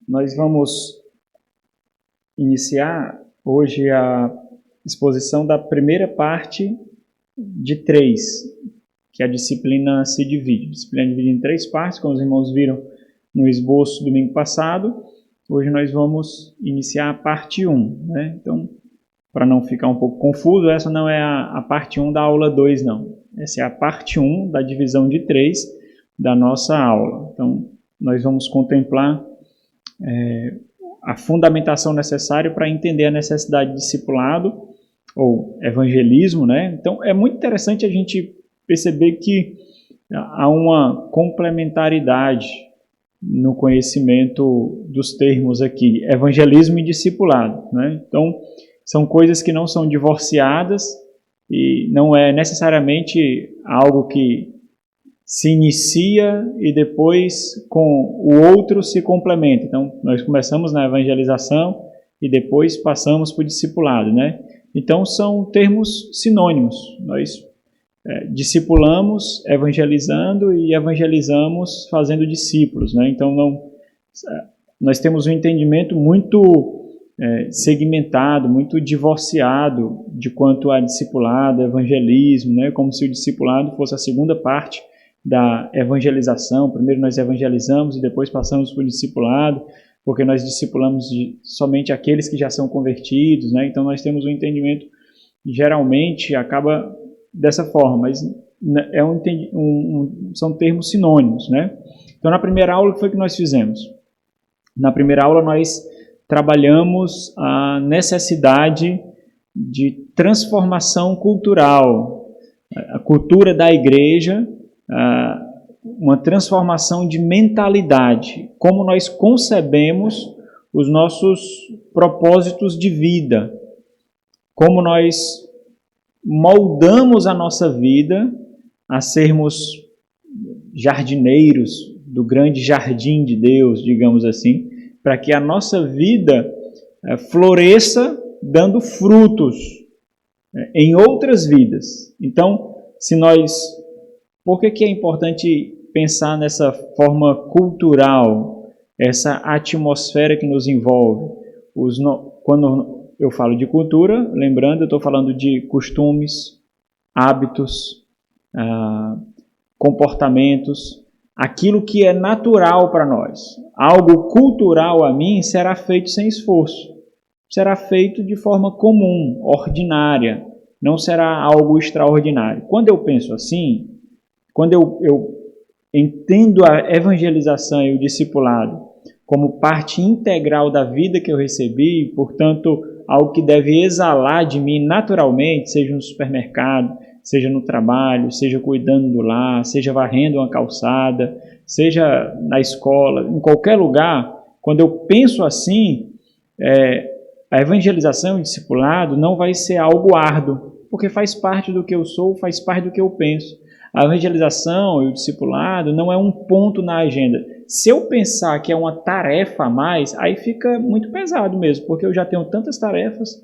Nós vamos iniciar hoje a exposição da primeira parte de 3, que a disciplina se divide. A disciplina é dividida em 3 partes, como os irmãos viram no esboço domingo passado. Hoje nós vamos iniciar a parte 1, né? Então, para não ficar um pouco confuso, essa não é a parte 1 da aula 2, não. Essa é a parte 1 da divisão de 3 da nossa aula. Então, nós vamos contemplar a fundamentação necessária para entender a necessidade de discipulado ou evangelismo, né? Então, é muito interessante a gente perceber que há uma complementaridade no conhecimento dos termos aqui, evangelismo e discipulado, né? Então, são coisas que não são divorciadas e não é necessariamente algo que se inicia e depois com o outro se complementa. Então, nós começamos na evangelização e depois passamos para o discipulado, né? Então, são termos sinônimos. Nós discipulamos evangelizando e evangelizamos fazendo discípulos, né? Então, nós temos um entendimento muito segmentado, muito divorciado de quanto a discipulado, evangelismo, né? Como se o discipulado fosse a segunda parte da evangelização. Primeiro nós evangelizamos e depois passamos para o discipulado, porque nós discipulamos somente aqueles que já são convertidos, né? Então nós temos um entendimento, geralmente acaba dessa forma, mas são termos sinônimos, né? Então na primeira aula, o que foi que nós fizemos? Na primeira aula nós trabalhamos a necessidade de transformação cultural, a cultura da igreja, uma transformação de mentalidade, como nós concebemos os nossos propósitos de vida, como nós moldamos a nossa vida a sermos jardineiros do grande jardim de Deus, digamos assim, para que a nossa vida floresça dando frutos em outras vidas. Então, por que é importante pensar nessa forma cultural, essa atmosfera que nos envolve? Quando eu falo de cultura, lembrando, eu estou falando de costumes, hábitos, comportamentos, aquilo que é natural para nós. Algo cultural a mim será feito sem esforço, será feito de forma comum, ordinária, não será algo extraordinário. Quando eu penso assim, quando eu entendo a evangelização e o discipulado como parte integral da vida que eu recebi, portanto, algo que deve exalar de mim naturalmente, seja no supermercado, seja no trabalho, seja cuidando do lar, seja varrendo uma calçada, seja na escola, em qualquer lugar, quando eu penso assim, a evangelização e o discipulado não vai ser algo árduo, porque faz parte do que eu sou, faz parte do que eu penso. A evangelização e o discipulado não é um ponto na agenda. Se eu pensar que é uma tarefa a mais, aí fica muito pesado mesmo, porque eu já tenho tantas tarefas,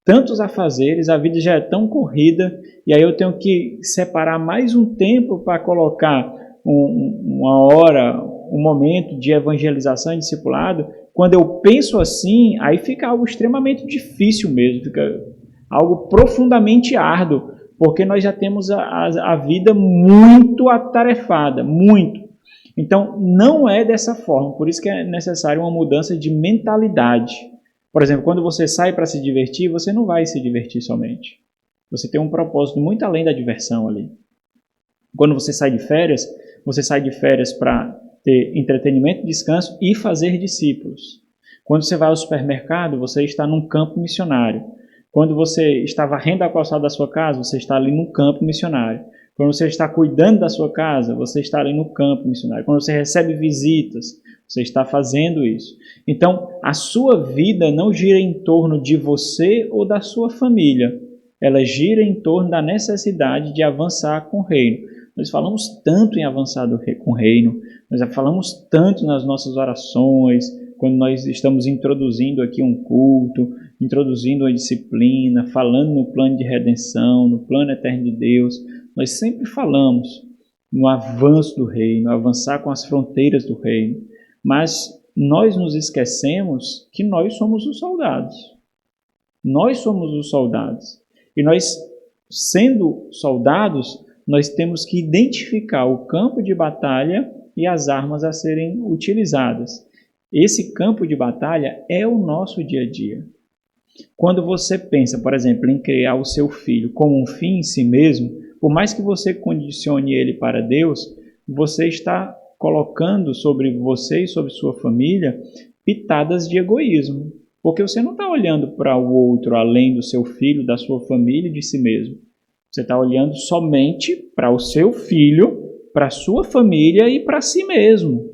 tantos afazeres, a vida já é tão corrida, e aí eu tenho que separar mais um tempo para colocar uma hora, um momento de evangelização e discipulado. Quando eu penso assim, aí fica algo extremamente difícil mesmo, fica algo profundamente árduo, porque nós já temos a vida muito atarefada, muito. Então, não é dessa forma, por isso que é necessário uma mudança de mentalidade. Por exemplo, quando você sai para se divertir, você não vai se divertir somente. Você tem um propósito muito além da diversão ali. Quando você sai de férias para ter entretenimento, descanso e fazer discípulos. Quando você vai ao supermercado, você está num campo missionário. Quando você está varrendo a calçada da sua casa, você está ali no campo missionário. Quando você está cuidando da sua casa, você está ali no campo missionário. Quando você recebe visitas, você está fazendo isso. Então, a sua vida não gira em torno de você ou da sua família. Ela gira em torno da necessidade de avançar com o reino. Nós falamos tanto em avançar com o reino, nós falamos tanto nas nossas orações, quando nós estamos introduzindo aqui um culto, introduzindo uma disciplina, falando no plano de redenção, no plano eterno de Deus. Nós sempre falamos no avanço do reino, avançar com as fronteiras do reino. Mas nós nos esquecemos que nós somos os soldados. Nós somos os soldados. E nós, sendo soldados, nós temos que identificar o campo de batalha e as armas a serem utilizadas. Esse campo de batalha é o nosso dia a dia. Quando você pensa, por exemplo, em criar o seu filho como um fim em si mesmo, por mais que você condicione ele para Deus, você está colocando sobre você e sobre sua família pitadas de egoísmo. Porque você não está olhando para o outro além do seu filho, da sua família e de si mesmo. Você está olhando somente para o seu filho, para a sua família e para si mesmo.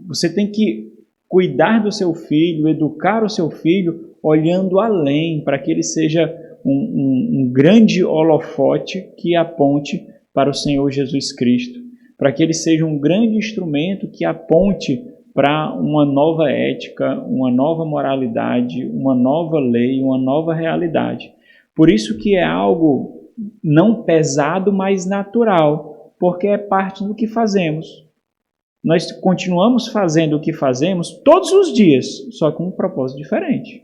Você tem que cuidar do seu filho, educar o seu filho, olhando além, para que ele seja um grande holofote que aponte para o Senhor Jesus Cristo, para que ele seja um grande instrumento que aponte para uma nova ética, uma nova moralidade, uma nova lei, uma nova realidade. Por isso que é algo não pesado, mas natural, porque é parte do que fazemos. Nós continuamos fazendo o que fazemos todos os dias, só com um propósito diferente.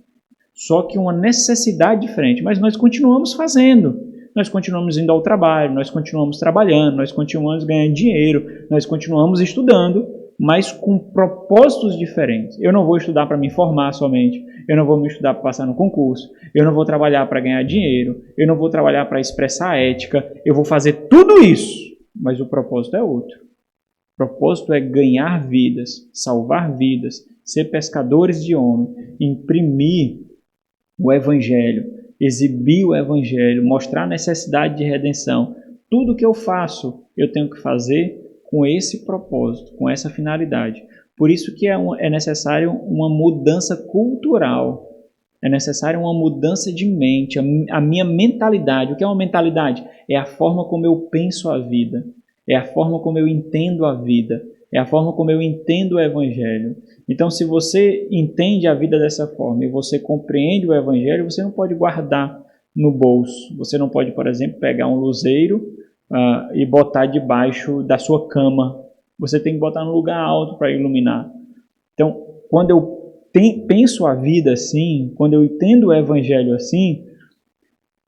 Só que uma necessidade diferente, mas nós continuamos fazendo. Nós continuamos indo ao trabalho, nós continuamos trabalhando, nós continuamos ganhando dinheiro, nós continuamos estudando, mas com propósitos diferentes. Eu não vou estudar para me formar somente, eu não vou me estudar para passar no concurso, eu não vou trabalhar para ganhar dinheiro, eu não vou trabalhar para expressar ética, eu vou fazer tudo isso, mas o propósito é outro. O propósito é ganhar vidas, salvar vidas, ser pescadores de homens, imprimir o Evangelho, exibir o Evangelho, mostrar a necessidade de redenção. Tudo que eu faço, eu tenho que fazer com esse propósito, com essa finalidade. Por isso que é necessário uma mudança cultural, é necessário uma mudança de mente, a minha mentalidade. O que é uma mentalidade? É a forma como eu penso a vida, é a forma como eu entendo a vida, é a forma como eu entendo o Evangelho. Então, se você entende a vida dessa forma e você compreende o Evangelho, você não pode guardar no bolso. Você não pode, por exemplo, pegar um luzeiro e botar debaixo da sua cama. Você tem que botar num lugar alto para iluminar. Então, quando eu penso a vida assim, quando eu entendo o Evangelho assim,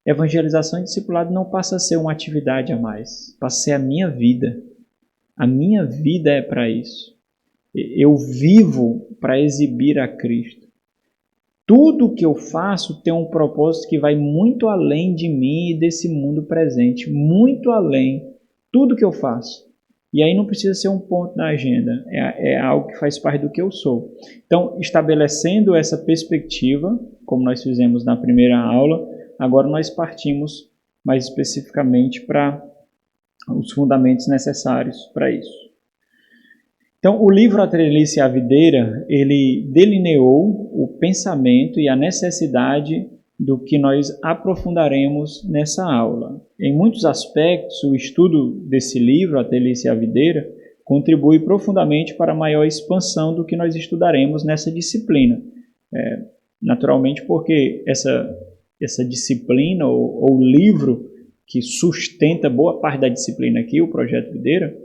evangelização e discipulado não passa a ser uma atividade a mais, passa a ser a minha vida. A minha vida é para isso. Eu vivo para exibir a Cristo. Tudo que eu faço tem um propósito que vai muito além de mim e desse mundo presente. Muito além. Tudo que eu faço. E aí não precisa ser um ponto na agenda. É algo que faz parte do que eu sou. Então, estabelecendo essa perspectiva, como nós fizemos na primeira aula, agora nós partimos mais especificamente para os fundamentos necessários para isso. Então, o livro A Treliça e a Videira, ele delineou o pensamento e a necessidade do que nós aprofundaremos nessa aula. Em muitos aspectos, o estudo desse livro, A Treliça e a Videira, contribui profundamente para a maior expansão do que nós estudaremos nessa disciplina. Naturalmente, porque essa disciplina ou livro que sustenta boa parte da disciplina aqui, o Projeto Videira,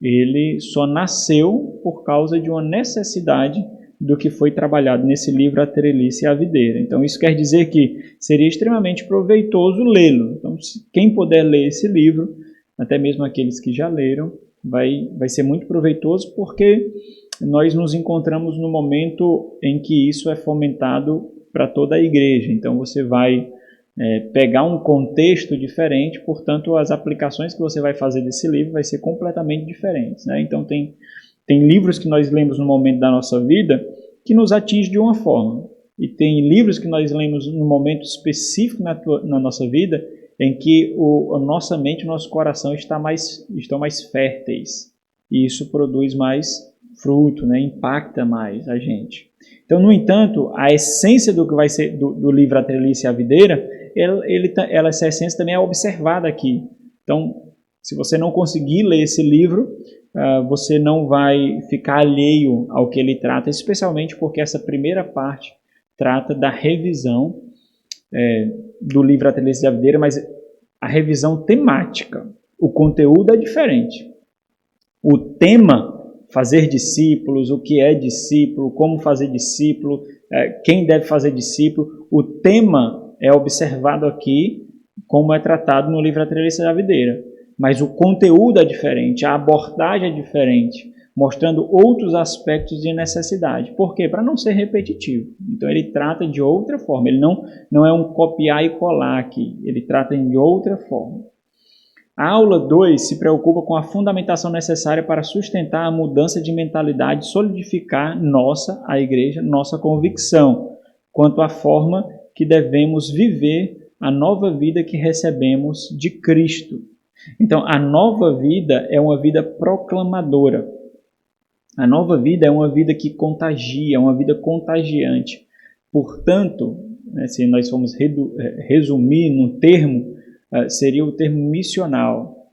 ele só nasceu por causa de uma necessidade do que foi trabalhado nesse livro A Treliça e a Videira. Então, isso quer dizer que seria extremamente proveitoso lê-lo. Então, quem puder ler esse livro, até mesmo aqueles que já leram, vai ser muito proveitoso, porque nós nos encontramos no momento em que isso é fomentado para toda a igreja. Então, você vai pegar um contexto diferente, portanto, as aplicações que você vai fazer desse livro vai ser completamente diferentes, né? Então, tem livros que nós lemos no momento da nossa vida que nos atinge de uma forma, e tem livros que nós lemos num momento específico na nossa vida em que a nossa mente e o nosso coração estão mais férteis, e isso produz mais fruto, né? Impacta mais a gente. Então, no entanto, a essência do que vai ser do livro A Treliça e a Videira, essa essência também é observada aqui. Então, se você não conseguir ler esse livro, você não vai ficar alheio ao que ele trata, especialmente porque essa primeira parte trata da revisão do livro A Treliça e a Videira, mas a revisão temática. O conteúdo é diferente. O tema fazer discípulos, o que é discípulo, como fazer discípulo, quem deve fazer discípulo. O tema é observado aqui como é tratado no livro A Treliça da Videira, mas o conteúdo é diferente, a abordagem é diferente, mostrando outros aspectos de necessidade. Por quê? Para não ser repetitivo. Então ele trata de outra forma, ele não é um copiar e colar aqui, ele trata de outra forma. A aula 2 se preocupa com a fundamentação necessária para sustentar a mudança de mentalidade e solidificar a igreja, nossa convicção, quanto à forma que devemos viver a nova vida que recebemos de Cristo. Então, a nova vida é uma vida proclamadora. A nova vida é uma vida que contagia, é uma vida contagiante. Portanto, se nós formos resumir num termo, seria o termo missional.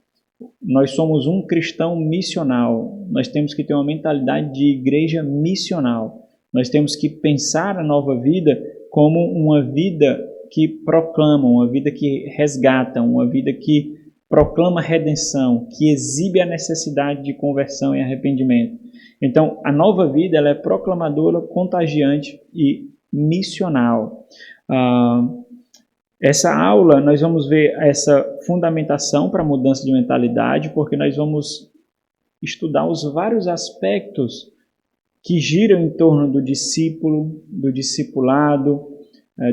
Nós somos um cristão missional. Nós temos que ter uma mentalidade de igreja missional. Nós temos que pensar a nova vida como uma vida que proclama, uma vida que resgata, uma vida que proclama redenção, que exibe a necessidade de conversão e arrependimento. Então, a nova vida ela é proclamadora, contagiante e missional. Essa aula, nós vamos ver essa fundamentação para a mudança de mentalidade, porque nós vamos estudar os vários aspectos que giram em torno do discípulo, do discipulado,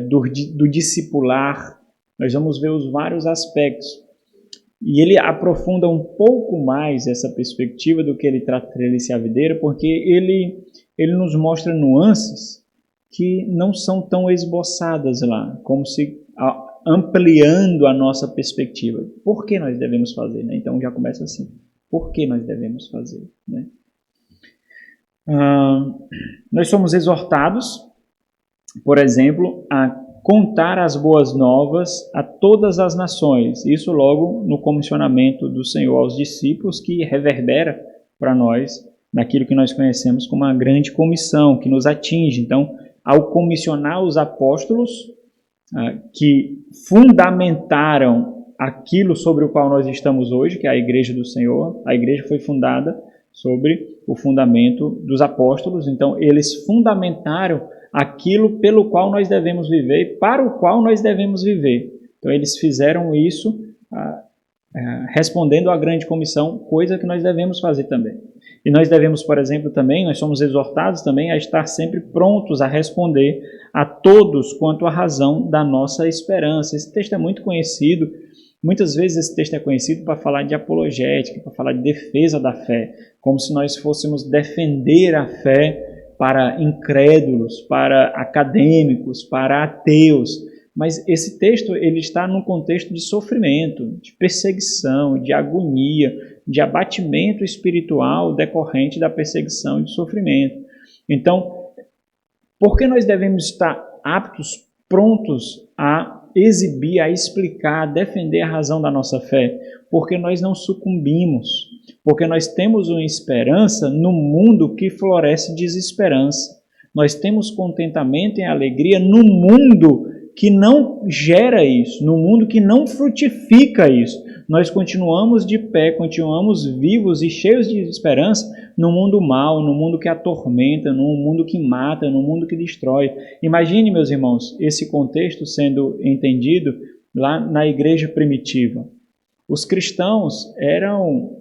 do discipular. Nós vamos ver os vários aspectos. E ele aprofunda um pouco mais essa perspectiva do que ele trata de Treliça e a Videira, porque ele nos mostra nuances que não são tão esboçadas lá, como se ampliando a nossa perspectiva. Por que nós devemos fazer? Né? Então já começa assim. Por que nós devemos fazer? Né? Nós somos exortados, por exemplo, a contar as boas novas a todas as nações. Isso logo no comissionamento do Senhor aos discípulos, que reverbera para nós naquilo que nós conhecemos como uma grande comissão, que nos atinge. Então, ao comissionar os apóstolos, que fundamentaram aquilo sobre o qual nós estamos hoje, que é a Igreja do Senhor, a Igreja foi fundada sobre o fundamento dos apóstolos, então eles fundamentaram aquilo pelo qual nós devemos viver e para o qual nós devemos viver. Então eles fizeram isso respondendo à grande comissão, coisa que nós devemos fazer também. E nós devemos, por exemplo, também, nós somos exortados também a estar sempre prontos a responder a todos quanto à razão da nossa esperança. Esse texto é muito conhecido. Muitas vezes esse texto é conhecido para falar de apologética, para falar de defesa da fé, como se nós fôssemos defender a fé para incrédulos, para acadêmicos, para ateus. Mas esse texto ele está num contexto de sofrimento, de perseguição, de agonia, de abatimento espiritual decorrente da perseguição e do sofrimento. Então, por que nós devemos estar aptos, prontos a exibir, a explicar, a defender a razão da nossa fé? Porque nós não sucumbimos, porque nós temos uma esperança no mundo que floresce desesperança. Nós temos contentamento e alegria no mundo que não gera isso, no mundo que não frutifica isso. Nós continuamos de pé, continuamos vivos e cheios de esperança no mundo mau, no mundo que atormenta, no mundo que mata, no mundo que destrói. Imagine, meus irmãos, esse contexto sendo entendido lá na igreja primitiva. Os cristãos eram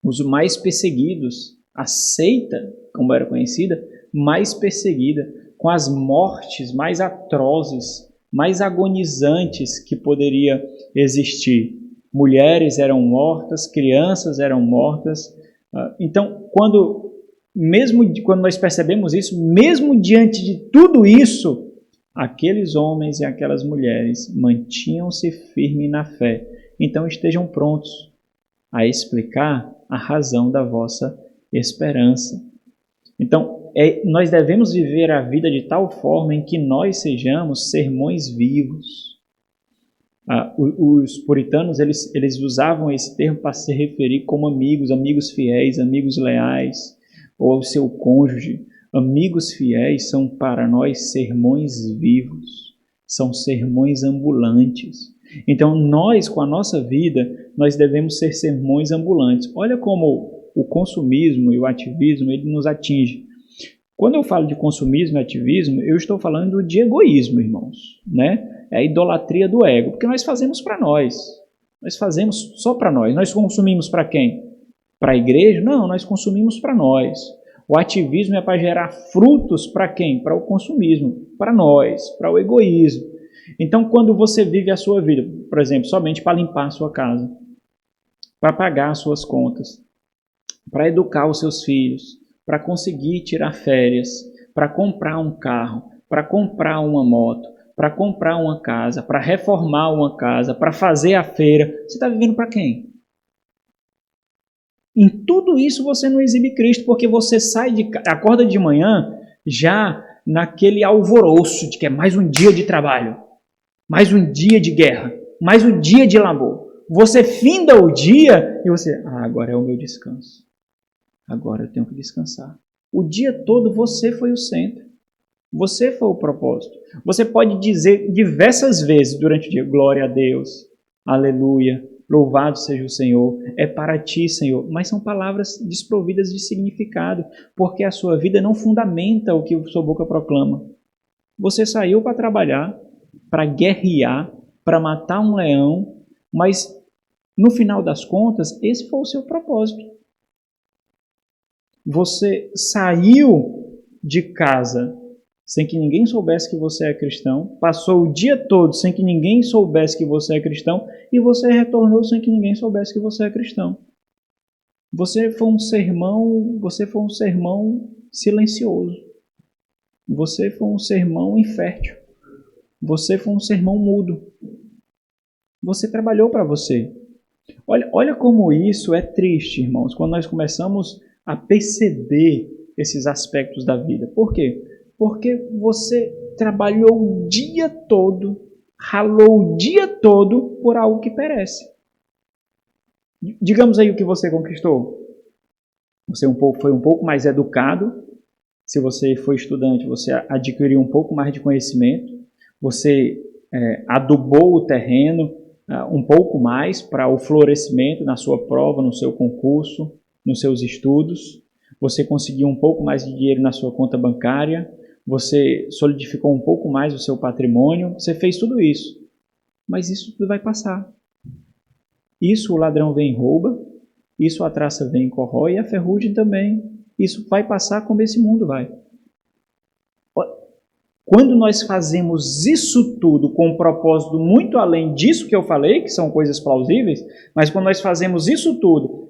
os mais perseguidos, a seita, como era conhecida, mais perseguida, com as mortes mais atrozes, mais agonizantes que poderia existir. Mulheres eram mortas, crianças eram mortas. Então, quando nós percebemos isso, mesmo diante de tudo isso, aqueles homens e aquelas mulheres mantinham-se firmes na fé. Então, estejam prontos a explicar a razão da vossa esperança. Então, nós devemos viver a vida de tal forma em que nós sejamos sermões vivos. Os puritanos, eles usavam esse termo para se referir como amigos fiéis, amigos leais, ou ao seu cônjuge. Amigos fiéis são para nós sermões vivos, são sermões ambulantes. Então nós, com a nossa vida, nós devemos ser sermões ambulantes. Olha como o consumismo e o ativismo, ele nos atinge. Quando eu falo de consumismo e ativismo, eu estou falando de egoísmo, irmãos, né? É a idolatria do ego, porque nós fazemos para nós. Nós fazemos só para nós. Nós consumimos para quem? Para a igreja? Não, nós consumimos para nós. O ativismo é para gerar frutos para quem? Para o consumismo, para nós, para o egoísmo. Então, quando você vive a sua vida, por exemplo, somente para limpar a sua casa, para pagar as suas contas, para educar os seus filhos, para conseguir tirar férias, para comprar um carro, para comprar uma moto, para comprar uma casa, para reformar uma casa, para fazer a feira, você está vivendo para quem? Em tudo isso você não exibe Cristo, porque você acorda de manhã já naquele alvoroço de que é mais um dia de trabalho, mais um dia de guerra, mais um dia de labor. Você finda o dia e você, agora é o meu descanso. Agora eu tenho que descansar. O dia todo você foi o centro. Você foi o propósito. Você pode dizer diversas vezes durante o dia, glória a Deus, aleluia, louvado seja o Senhor, é para ti, Senhor. Mas são palavras desprovidas de significado, porque a sua vida não fundamenta o que a sua boca proclama. Você saiu para trabalhar, para guerrear, para matar um leão, mas no final das contas, esse foi o seu propósito. Você saiu de casa sem que ninguém soubesse que você é cristão, passou o dia todo sem que ninguém soubesse que você é cristão e você retornou sem que ninguém soubesse que você é cristão. Você foi um sermão silencioso. Você foi um sermão infértil. Você foi um sermão mudo. Você trabalhou para você. Olha como isso é triste, irmãos, quando nós começamos a perceber esses aspectos da vida. Por quê? Porque você trabalhou o dia todo, ralou o dia todo por algo que perece. Digamos aí o que você conquistou. Você foi um pouco mais educado. Se você foi estudante, você adquiriu um pouco mais de conhecimento. Você adubou o terreno um pouco mais para o florescimento na sua prova, no seu concurso, nos seus estudos. Você conseguiu um pouco mais de dinheiro na sua conta bancária. Você solidificou um pouco mais o seu patrimônio. Você fez tudo isso. Mas isso tudo vai passar. Isso o ladrão vem e rouba. Isso a traça vem e corrói. E a ferrugem também. Isso vai passar como esse mundo vai. Quando nós fazemos isso tudo com um propósito muito além disso que eu falei, que são coisas plausíveis, mas quando nós fazemos isso tudo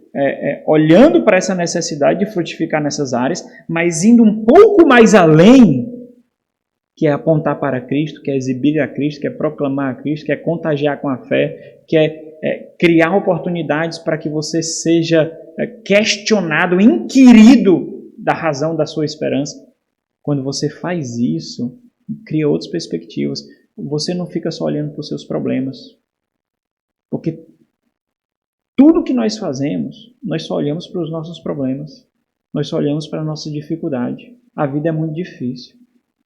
olhando para essa necessidade de frutificar nessas áreas, mas indo um pouco mais além, que é apontar para Cristo, que é exibir a Cristo, que é proclamar a Cristo, que é contagiar com a fé, que é criar oportunidades para que você seja questionado, inquirido da razão da sua esperança. Quando você faz isso, cria outras perspectivas. Você não fica só olhando para os seus problemas. Porque tudo que nós fazemos, nós só olhamos para os nossos problemas. Nós só olhamos para a nossa dificuldade. A vida é muito difícil.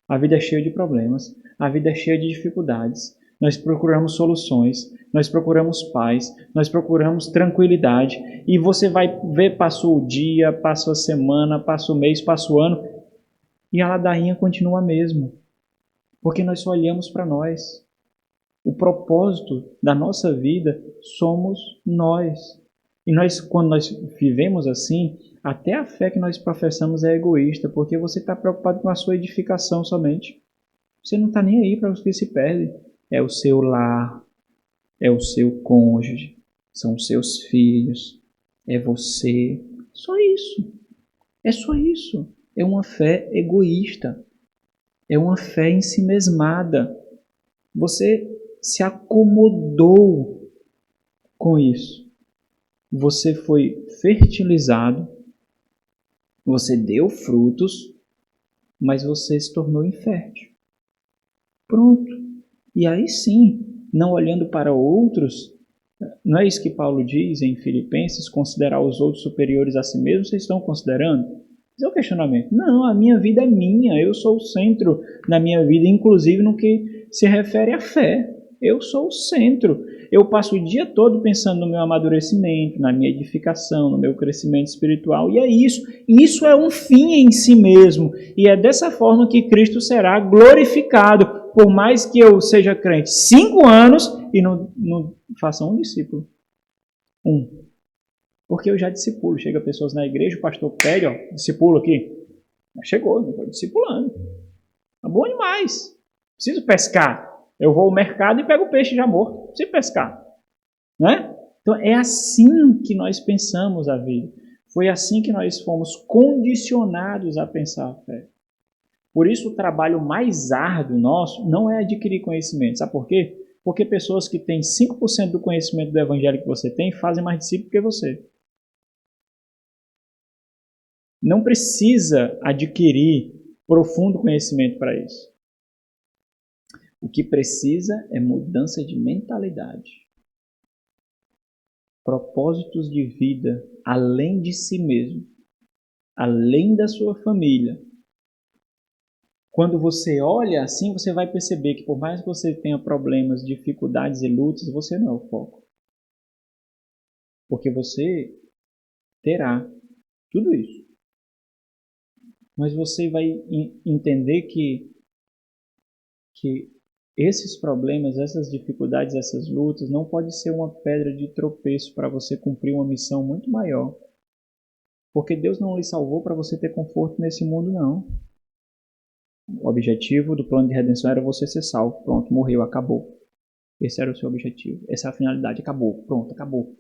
A vida é cheia de problemas. A vida é cheia de dificuldades. Nós procuramos soluções. Nós procuramos paz. Nós procuramos tranquilidade. E você vai ver, passou o dia, passou a semana, passou o mês, passou o ano. E a ladainha continua a mesma. Porque nós só olhamos para nós. O propósito da nossa vida somos nós. E quando nós vivemos assim, até a fé que nós professamos é egoísta, porque você está preocupado com a sua edificação somente. Você não está nem aí para os que se perdem. É o seu lar, é o seu cônjuge, são os seus filhos, é você. Só isso. É só isso. É uma fé egoísta. É uma fé ensimesmada. Você se acomodou com isso. Você foi fertilizado, você deu frutos, mas você se tornou infértil. Pronto. E aí sim, não olhando para outros, não é isso que Paulo diz em Filipenses, considerar os outros superiores a si mesmos, vocês estão considerando? Esse é o questionamento. Não, a minha vida é minha, eu sou o centro da minha vida, inclusive no que se refere à fé. Eu sou o centro. eu passo o dia todo pensando no meu amadurecimento, na minha edificação, no meu crescimento espiritual, e é isso. Isso é um fim em si mesmo, e é dessa forma que Cristo será glorificado, por mais que eu seja crente 5 anos e não faça um discípulo. Porque eu já discipulo. Chega pessoas na igreja, o pastor pede, discipulo aqui. Mas chegou, não estou discipulando. Tá bom demais. Preciso pescar. Eu vou ao mercado e pego o peixe já morto. Preciso pescar. Né? Então é assim que nós pensamos a vida. Foi assim que nós fomos condicionados a pensar a fé. Por isso o trabalho mais árduo nosso não é adquirir conhecimento. Sabe por quê? Porque pessoas que têm 5% do conhecimento do evangelho que você tem fazem mais discípulo que você. Não precisa adquirir profundo conhecimento para isso. O que precisa é mudança de mentalidade. Propósitos de vida além de si mesmo, além da sua família. Quando você olha assim, você vai perceber que por mais que você tenha problemas, dificuldades e lutas, você não é o foco. Porque você terá tudo isso. Mas você vai entender que esses problemas, essas dificuldades, essas lutas não pode ser uma pedra de tropeço para você cumprir uma missão muito maior. Porque Deus não lhe salvou para você ter conforto nesse mundo, não. O objetivo do plano de redenção era você ser salvo. Pronto, morreu, acabou. Esse era o seu objetivo. Essa é a finalidade. Acabou. Pronto, acabou.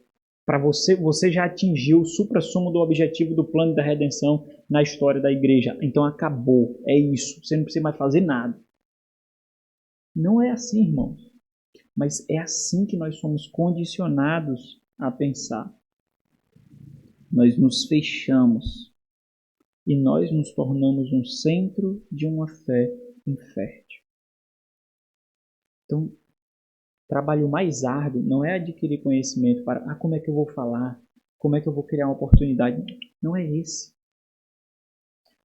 Para você já atingiu o suprassumo do objetivo do plano da redenção na história da igreja. Então acabou. É isso. Você não precisa mais fazer nada. Não é assim, irmãos. Mas é assim que nós somos condicionados a pensar. Nós nos fechamos e nós nos tornamos um centro de uma fé infértil. Então, trabalho mais árduo não é adquirir conhecimento para como é que eu vou falar, como é que eu vou criar uma oportunidade. Não é esse.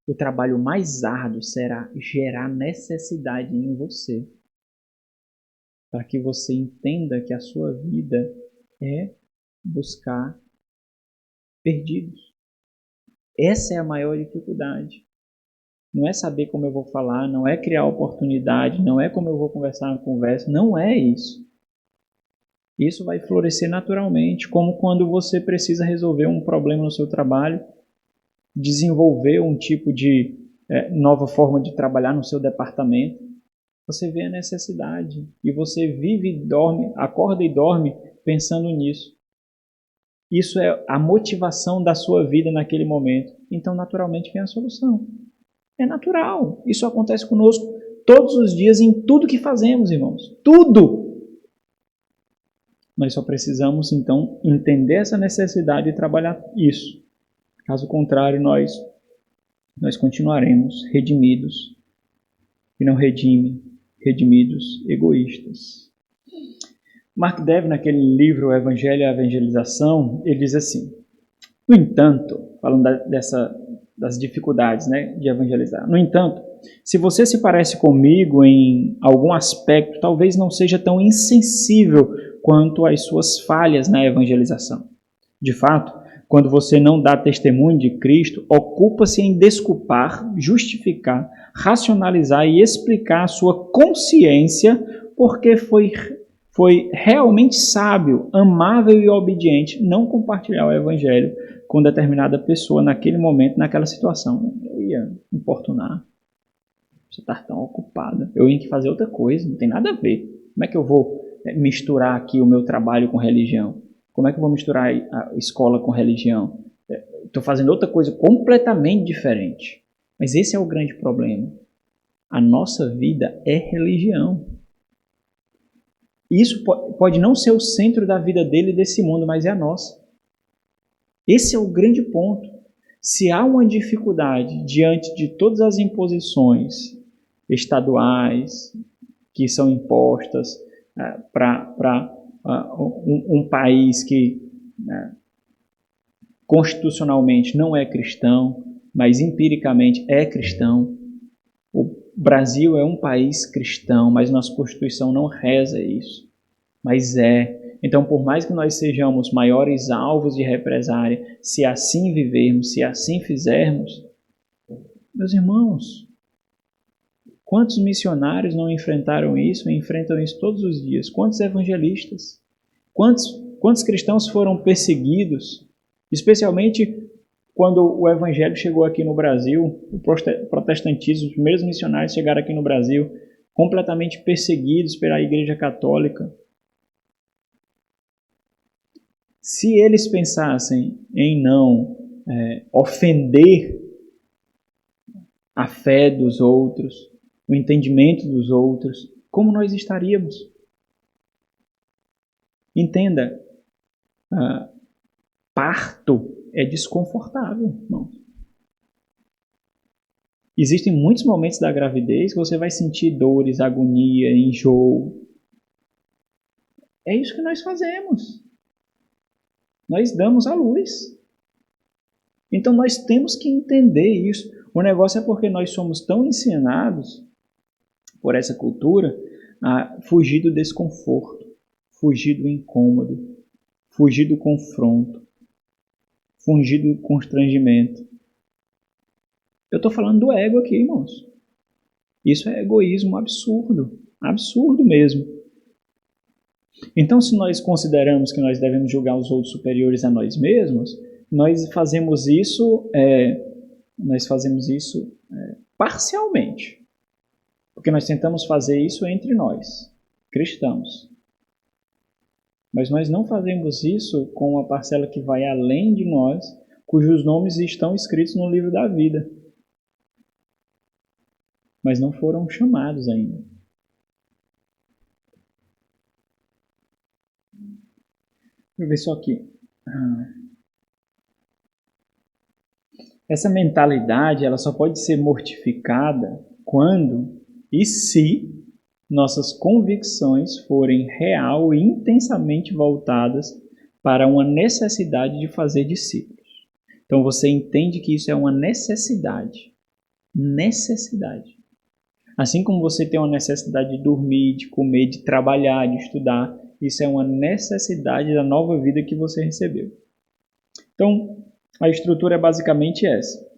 O trabalho mais árduo será gerar necessidade em você, para que você entenda que a sua vida é buscar perdidos. Essa é a maior dificuldade. Não é saber como eu vou falar, não é criar oportunidade, não é como eu vou conversar na conversa, não é isso. Isso vai florescer naturalmente, como quando você precisa resolver um problema no seu trabalho, desenvolver um tipo de nova forma de trabalhar no seu departamento. Você vê a necessidade e você vive e dorme, acorda e dorme pensando nisso. Isso é a motivação da sua vida naquele momento. Então, naturalmente, vem a solução. É natural. Isso acontece conosco todos os dias em tudo que fazemos, irmãos. Tudo! Nós só precisamos, então, entender essa necessidade e trabalhar isso. Caso contrário, nós continuaremos redimidos e não redimidos egoístas. Mark Dever, naquele livro Evangelho e a Evangelização, ele diz assim: no entanto, falando das dificuldades, de evangelizar. No entanto, se você se parece comigo em algum aspecto, talvez não seja tão insensível quanto às suas falhas na evangelização. De fato, quando você não dá testemunho de Cristo, ocupa-se em desculpar, justificar, racionalizar e explicar a sua consciência porque foi realmente sábio, amável e obediente não compartilhar o evangelho com determinada pessoa naquele momento, naquela situação. Eu ia importunar. Você está tão ocupada. Eu ia que fazer outra coisa, não tem nada a ver. Como é que eu vou misturar aqui o meu trabalho com religião? Como é que eu vou misturar a escola com religião? Estou fazendo outra coisa completamente diferente. Mas esse é o grande problema. A nossa vida é religião. Isso pode não ser o centro da vida dele e desse mundo, mas é a nossa. Esse é o grande ponto. Se há uma dificuldade diante de todas as imposições estaduais que são impostas para um país que constitucionalmente não é cristão, mas empiricamente é cristão. O Brasil é um país cristão, mas nossa Constituição não reza isso. Mas Então, por mais que nós sejamos maiores alvos de represária, se assim vivermos, se assim fizermos, meus irmãos, quantos missionários não enfrentaram isso e enfrentam isso todos os dias? Quantos evangelistas? Quantos cristãos foram perseguidos, especialmente quando o evangelho chegou aqui no Brasil, o protestantismo, os primeiros missionários chegaram aqui no Brasil, completamente perseguidos pela Igreja Católica. Se eles pensassem em não ofender a fé dos outros, o entendimento dos outros, como nós estaríamos? Entenda, parto é desconfortável, irmão. Existem muitos momentos da gravidez que você vai sentir dores, agonia, enjoo. É isso que nós fazemos. Nós damos à luz. Então nós temos que entender isso. O negócio é porque nós somos tão ensinados por essa cultura a fugir do desconforto, fugir do incômodo, fugir do confronto, fugir do constrangimento. Eu estou falando do ego aqui, irmãos. Isso é egoísmo absurdo, absurdo mesmo. Então, se nós consideramos que nós devemos julgar os outros superiores a nós mesmos, nós fazemos isso parcialmente. Porque nós tentamos fazer isso entre nós, cristãos. Mas nós não fazemos isso com uma parcela que vai além de nós, cujos nomes estão escritos no livro da vida, mas não foram chamados ainda. Deixa eu ver só aqui. Essa mentalidade ela só pode ser mortificada quando e se nossas convicções forem real e intensamente voltadas para uma necessidade de fazer discípulos. Então você entende que isso é uma necessidade. Necessidade. Assim como você tem uma necessidade de dormir, de comer, de trabalhar, de estudar, isso é uma necessidade da nova vida que você recebeu. Então, a estrutura é basicamente essa.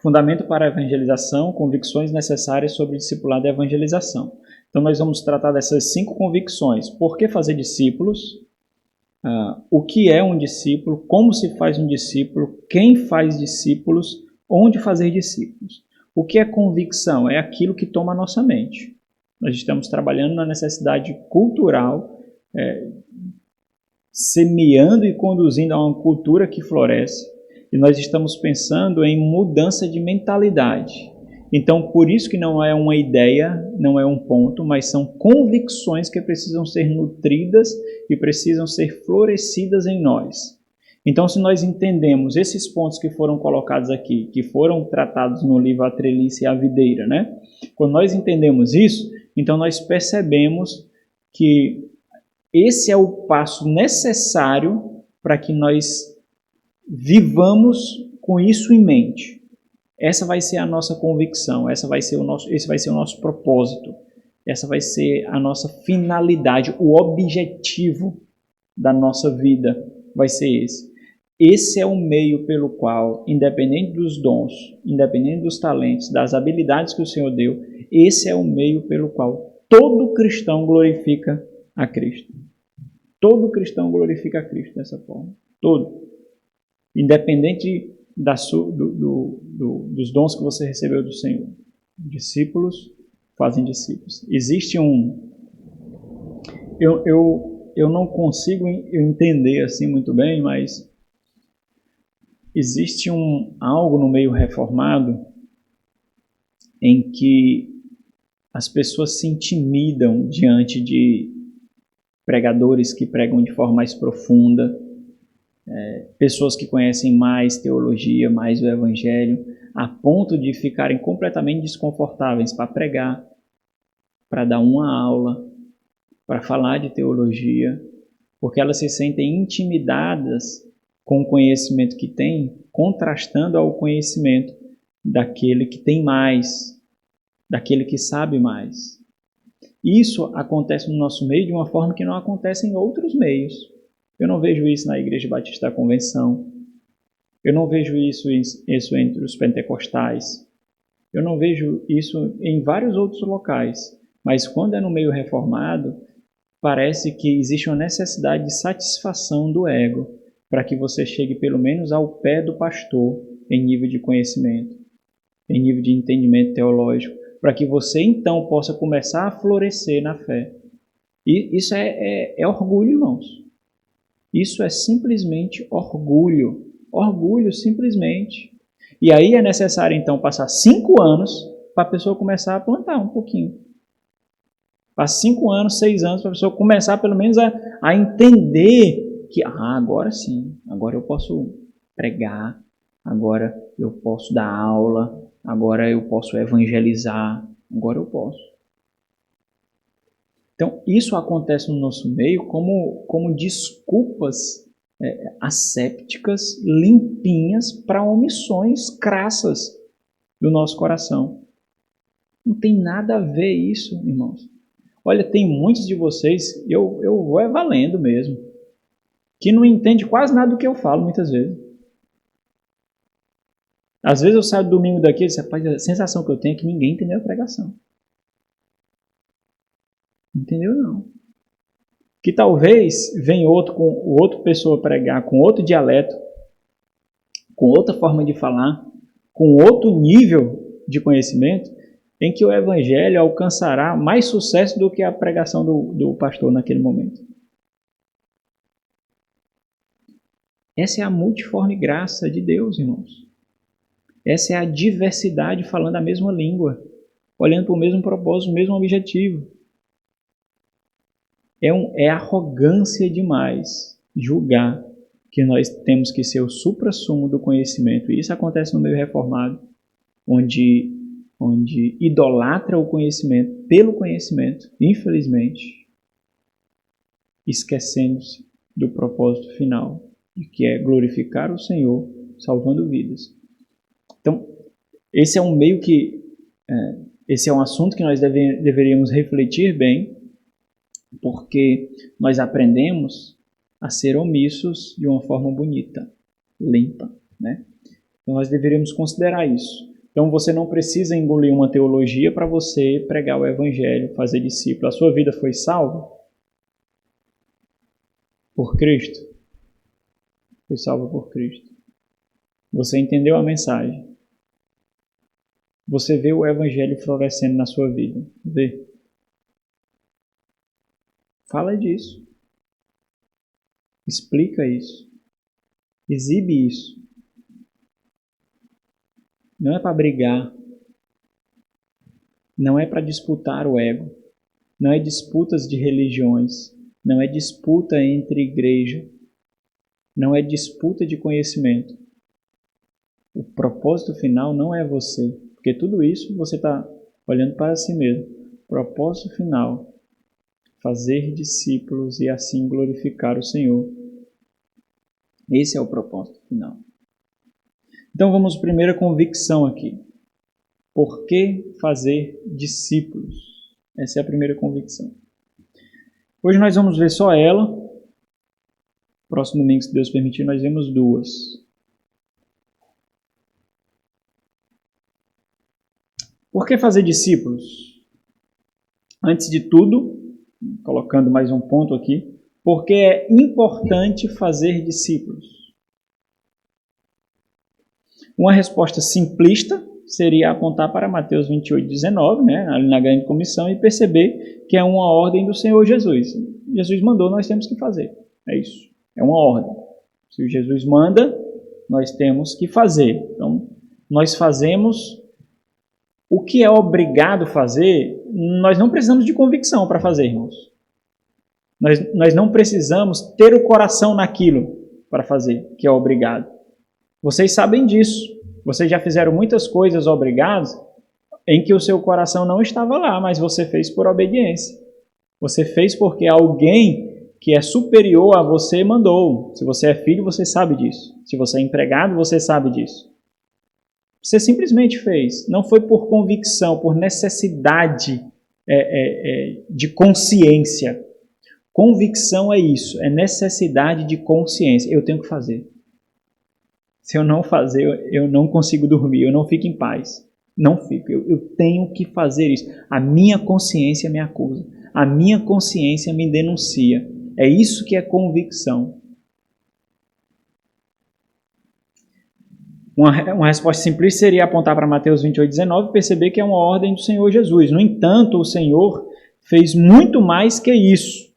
Fundamento para a evangelização, convicções necessárias sobre o discipulado e evangelização. Então, nós vamos tratar dessas 5 convicções. Por que fazer discípulos? O que é um discípulo? Como se faz um discípulo? Quem faz discípulos? Onde fazer discípulos? O que é convicção? É aquilo que toma a nossa mente. Nós estamos trabalhando na necessidade cultural, semeando e conduzindo a uma cultura que floresce. E nós estamos pensando em mudança de mentalidade. Então, por isso que não é uma ideia, não é um ponto, mas são convicções que precisam ser nutridas e precisam ser florescidas em nós. Então, se nós entendemos esses pontos que foram colocados aqui, que foram tratados no livro A Treliça e a Videira, né? Quando nós entendemos isso, então nós percebemos que esse é o passo necessário para que nós vivamos com isso em mente. Essa vai ser a nossa convicção, esse vai ser o nosso propósito, essa vai ser a nossa finalidade, o objetivo da nossa vida vai ser esse. Esse é o meio pelo qual, independente dos dons, independente dos talentos, das habilidades que o Senhor deu, esse é o meio pelo qual todo cristão glorifica a Cristo. Todo cristão glorifica a Cristo dessa forma. Todo. Independente dos dons que você recebeu do Senhor. Discípulos fazem discípulos. Existe eu não consigo entender assim muito bem, mas existe algo no meio reformado em que as pessoas se intimidam diante de pregadores que pregam de forma mais profunda, pessoas que conhecem mais teologia, mais o Evangelho, a ponto de ficarem completamente desconfortáveis para pregar, para dar uma aula, para falar de teologia, porque elas se sentem intimidadas com o conhecimento que têm, contrastando ao conhecimento daquele que tem mais. daquele que sabe mais. Isso acontece no nosso meio de uma forma que não acontece em outros meios. Eu não vejo isso na Igreja Batista da Convenção. Eu não vejo isso entre os pentecostais. Eu não vejo isso em vários outros locais. Mas quando é no meio reformado, parece que existe uma necessidade de satisfação do ego para que você chegue pelo menos ao pé do pastor em nível de conhecimento, em nível de entendimento teológico, para que você então possa começar a florescer na fé. E isso é orgulho, irmãos. Isso é simplesmente orgulho. Orgulho, simplesmente. E aí é necessário, então, passar 5 anos para a pessoa começar a plantar um pouquinho. Passa 5 anos, 6 anos para a pessoa começar, pelo menos, a entender que, agora sim, agora eu posso pregar, agora eu posso dar aula, agora eu posso evangelizar, agora eu posso. Então, isso acontece no nosso meio como desculpas assépticas, limpinhas, para omissões crassas do nosso coração. Não tem nada a ver isso, irmãos. Olha, tem muitos de vocês, eu vou valendo mesmo, que não entende quase nada do que eu falo muitas vezes. Às vezes eu saio domingo daqui e digo, rapaz, a sensação que eu tenho é que ninguém entendeu a pregação. Entendeu? Não. Que talvez venha outra pessoa pregar com outro dialeto, com outra forma de falar, com outro nível de conhecimento, em que o evangelho alcançará mais sucesso do que a pregação do pastor naquele momento. Essa é a multiforme graça de Deus, irmãos. Essa é a diversidade falando a mesma língua, olhando para o mesmo propósito, o mesmo objetivo. É arrogância demais julgar que nós temos que ser o suprassumo do conhecimento. E isso acontece no meio reformado, onde idolatra o conhecimento pelo conhecimento, infelizmente, esquecendo-se do propósito final, que é glorificar o Senhor, salvando vidas. Então, esse é um meio que... esse é um assunto que nós deveríamos refletir bem, porque nós aprendemos a ser omissos de uma forma bonita, limpa, né? Então nós deveríamos considerar isso. Então você não precisa engolir uma teologia para você pregar o evangelho, fazer discípulo. A sua vida foi salva por Cristo? Foi salva por Cristo. Você entendeu a mensagem. Você vê o evangelho florescendo na sua vida. Vê. Fala disso. Explica isso. Exibe isso. Não é para brigar. Não é para disputar o ego. Não é disputas de religiões. Não é disputa entre igreja. Não é disputa de conhecimento. O propósito final não é você. Porque tudo isso você está olhando para si mesmo. O propósito final, fazer discípulos e assim glorificar o Senhor. Esse é o propósito final. Então vamos à primeira convicção aqui. Por que fazer discípulos? Essa é a primeira convicção. Hoje nós vamos ver só ela. Próximo domingo, se Deus permitir, nós vemos 2. Por que fazer discípulos? Antes de tudo, colocando mais um ponto aqui, porque é importante fazer discípulos. Uma resposta simplista seria apontar para Mateus 28:19, né, ali na grande comissão, e perceber que é uma ordem do Senhor Jesus. Jesus mandou, nós temos que fazer. É isso. É uma ordem. Se Jesus manda, nós temos que fazer. Então, nós fazemos o que é obrigado a fazer. Nós não precisamos de convicção para fazer, irmãos. Nós não precisamos ter o coração naquilo para fazer, que é obrigado. Vocês sabem disso. Vocês já fizeram muitas coisas obrigadas em que o seu coração não estava lá, mas você fez por obediência. Você fez porque alguém que é superior a você mandou. Se você é filho, você sabe disso. Se você é empregado, você sabe disso. Você simplesmente fez. Não foi por convicção, por necessidade de consciência. Convicção é isso, é necessidade de consciência. Eu tenho que fazer. Se eu não fazer, eu não consigo dormir, eu não fico em paz. Não fico, eu tenho que fazer isso. A minha consciência me acusa, a minha consciência me denuncia. É isso que é convicção. Uma resposta simples seria apontar para Mateus 28:19 e perceber que é uma ordem do Senhor Jesus. No entanto, o Senhor fez muito mais que isso.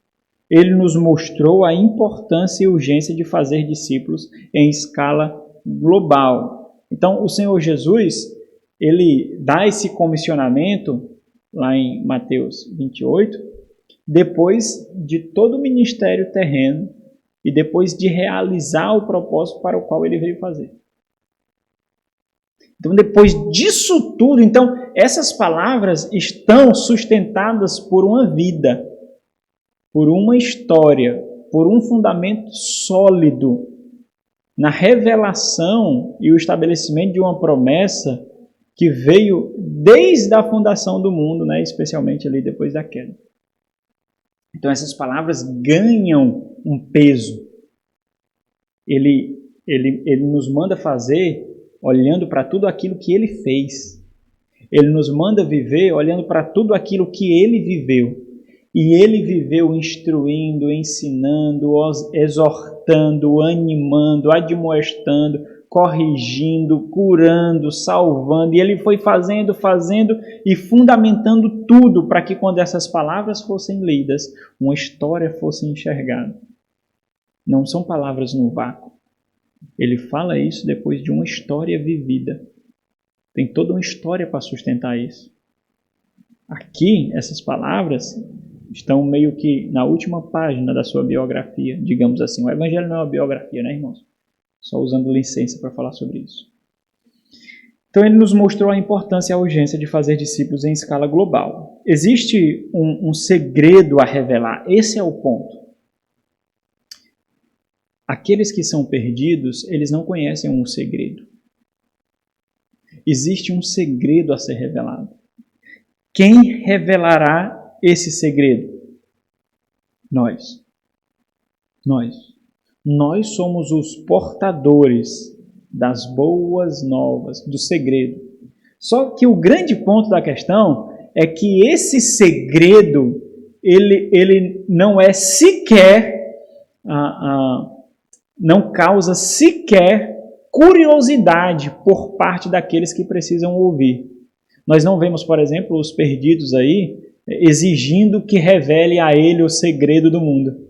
Ele nos mostrou a importância e urgência de fazer discípulos em escala global. Então, o Senhor Jesus, ele dá esse comissionamento lá em Mateus 28, depois de todo o ministério terreno e depois de realizar o propósito para o qual ele veio fazer. Então, depois disso tudo, essas palavras estão sustentadas por uma vida, por uma história, por um fundamento sólido na revelação e o estabelecimento de uma promessa que veio desde a fundação do mundo, né? Especialmente ali depois da queda. Então essas palavras ganham um peso. Ele nos manda fazer olhando para tudo aquilo que ele fez. Ele nos manda viver olhando para tudo aquilo que ele viveu. E ele viveu instruindo, ensinando, exortando, animando, admoestando, corrigindo, curando, salvando. E ele foi fazendo e fundamentando tudo para que quando essas palavras fossem lidas, uma história fosse enxergada. Não são palavras no vácuo. Ele fala isso depois de uma história vivida. Tem toda uma história para sustentar isso. Aqui, essas palavras estão meio que na última página da sua biografia, digamos assim. O Evangelho não é uma biografia, né, irmãos? Só usando licença para falar sobre isso. Então ele nos mostrou a importância e a urgência de fazer discípulos em escala global. Existe um segredo a revelar. Esse é o ponto. Aqueles que são perdidos, eles não conhecem um segredo. Existe um segredo a ser revelado. Quem revelará esse segredo? Nós. Nós somos os portadores das boas novas, do segredo. Só que o grande ponto da questão é que esse segredo, ele não é sequer, não causa sequer curiosidade por parte daqueles que precisam ouvir. Nós não vemos, por exemplo, os perdidos aí exigindo que revele a ele o segredo do mundo.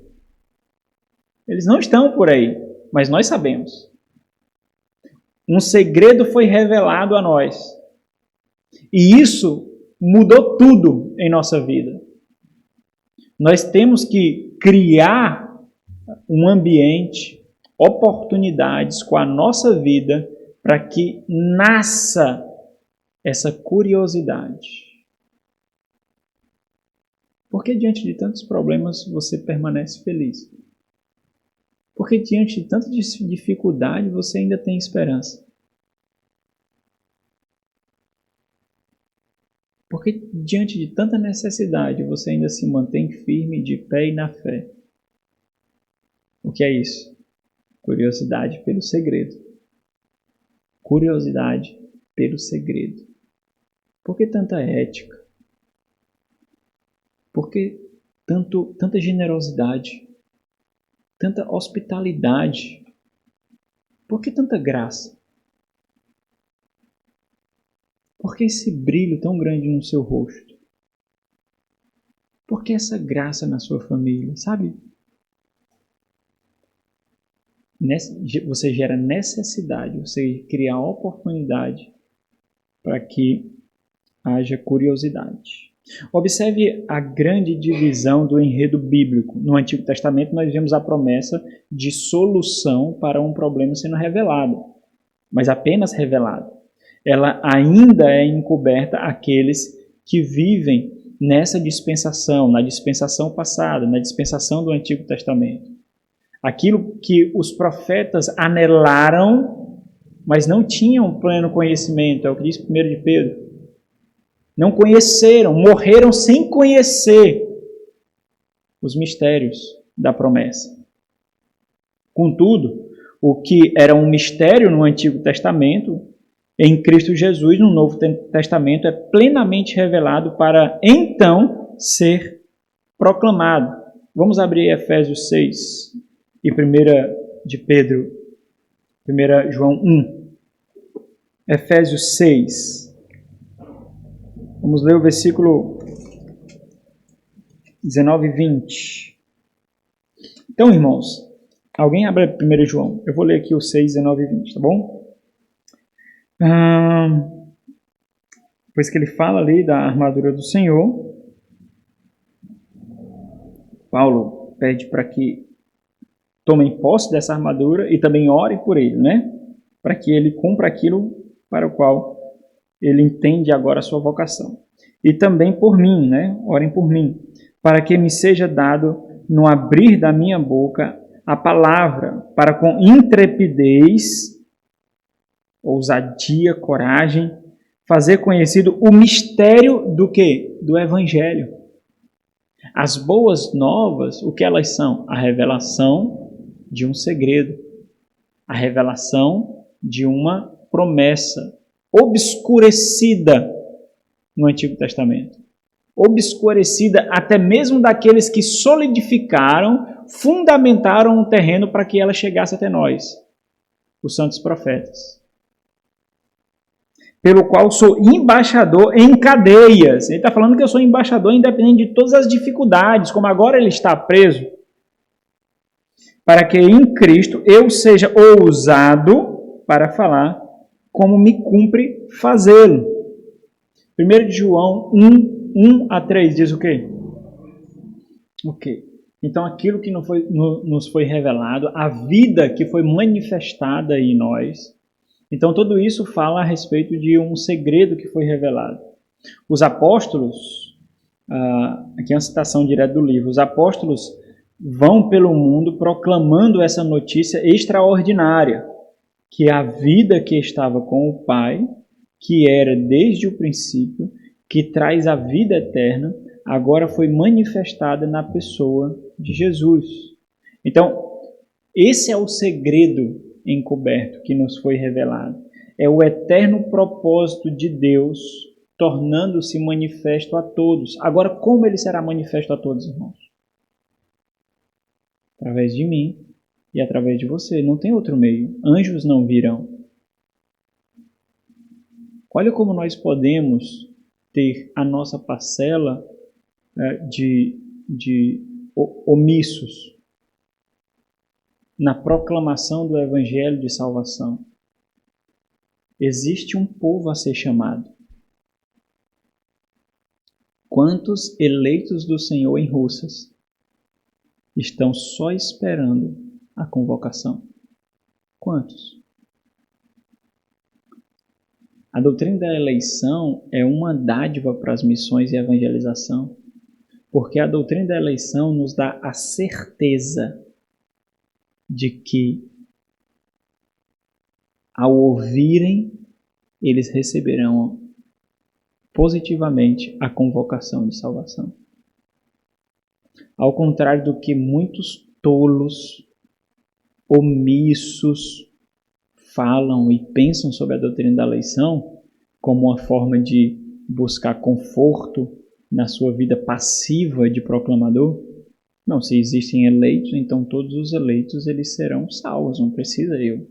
Eles não estão por aí, mas nós sabemos. Um segredo foi revelado a nós. E isso mudou tudo em nossa vida. Nós temos que criar um ambiente, oportunidades com a nossa vida para que nasça essa curiosidade. Porque diante de tantos problemas você permanece feliz? Porque diante de tanta dificuldade você ainda tem esperança? Porque diante de tanta necessidade você ainda se mantém firme, de pé e na fé? O que é isso? Curiosidade pelo segredo. Curiosidade pelo segredo. Por que tanta ética? Por que tanta generosidade? Tanta hospitalidade? Por que tanta graça? Por que esse brilho tão grande no seu rosto? Por que essa graça na sua família? Sabe? Você gera necessidade, você cria oportunidade para que haja curiosidade. Observe a grande divisão do enredo bíblico. No Antigo Testamento nós vemos a promessa de solução para um problema sendo revelado, mas apenas revelado. Ela ainda é encoberta àqueles que vivem nessa dispensação, na dispensação passada, na dispensação do Antigo Testamento. Aquilo que os profetas anelaram mas não tinham pleno conhecimento, é o que diz 1 de Pedro. Não conheceram, morreram sem conhecer os mistérios da promessa. Contudo, o que era um mistério no Antigo Testamento, em Cristo Jesus, no Novo Testamento, é plenamente revelado para então ser proclamado. Vamos abrir Efésios 6 e 1 de Pedro, 1 João 1. Efésios 6. Vamos ler o versículo 19 e 20. Então, irmãos, alguém abre 1 João. Eu vou ler aqui o 6, 19 e 20, tá bom? Depois que ele fala ali da armadura do Senhor, Paulo pede para que tomem posse dessa armadura e também orem por ele, né? Para que ele cumpra aquilo para o qual ele entende agora a sua vocação. E também por mim, né? Orem por mim, para que me seja dado no abrir da minha boca a palavra, para com intrepidez, ousadia, coragem, fazer conhecido o mistério do quê? Do Evangelho. As boas novas, o que elas são? A revelação de um segredo, a revelação de uma promessa obscurecida no Antigo Testamento. Obscurecida até mesmo daqueles que solidificaram, fundamentaram o terreno para que ela chegasse até nós, os santos profetas. Pelo qual sou embaixador em cadeias. Ele está falando que eu sou embaixador independente de todas as dificuldades, como agora ele está preso, para que em Cristo eu seja ousado para falar como me cumpre fazê-lo. 1 João 1 a 3 diz o quê? Ok. Então aquilo que nos foi revelado, a vida que foi manifestada em nós, então tudo isso fala a respeito de um segredo que foi revelado. Os apóstolos, aqui é uma citação direta do livro, os apóstolos vão pelo mundo proclamando essa notícia extraordinária, que a vida que estava com o Pai, que era desde o princípio, que traz a vida eterna, agora foi manifestada na pessoa de Jesus. Então, esse é o segredo encoberto que nos foi revelado. É o eterno propósito de Deus tornando-se manifesto a todos. Agora, como ele será manifesto a todos, irmãos? Através de mim e através de você. Não tem outro meio. Anjos não virão. Olha como nós podemos ter a nossa parcela de omissos na proclamação do Evangelho de salvação. Existe um povo a ser chamado. Quantos eleitos do Senhor em Russas estão só esperando a convocação? Quantos? A doutrina da eleição é uma dádiva para as missões e evangelização, porque a doutrina da eleição nos dá a certeza de que, ao ouvirem, eles receberão positivamente a convocação de salvação. Ao contrário do que muitos tolos, omissos, falam e pensam sobre a doutrina da eleição como uma forma de buscar conforto na sua vida passiva de proclamador. Não, se existem eleitos, então todos os eleitos eles serão salvos, não precisa eu.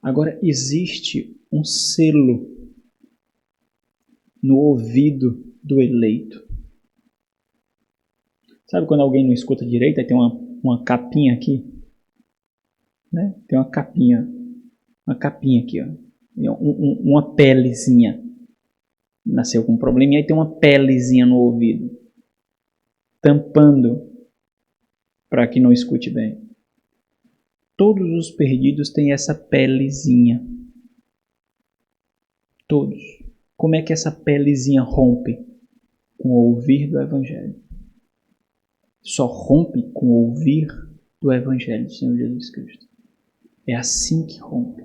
Agora, existe um selo no ouvido do eleito. Sabe quando alguém não escuta direito, aí tem uma capinha aqui? Né? Tem uma capinha aqui, ó. Uma pelezinha. Nasceu com um probleminha, aí tem uma pelezinha no ouvido, tampando para que não escute bem. Todos os perdidos têm essa pelezinha. Todos. Como é que essa pelezinha rompe? Com o ouvir do Evangelho. Só rompe com o ouvir do Evangelho do Senhor Jesus Cristo. É assim que rompe.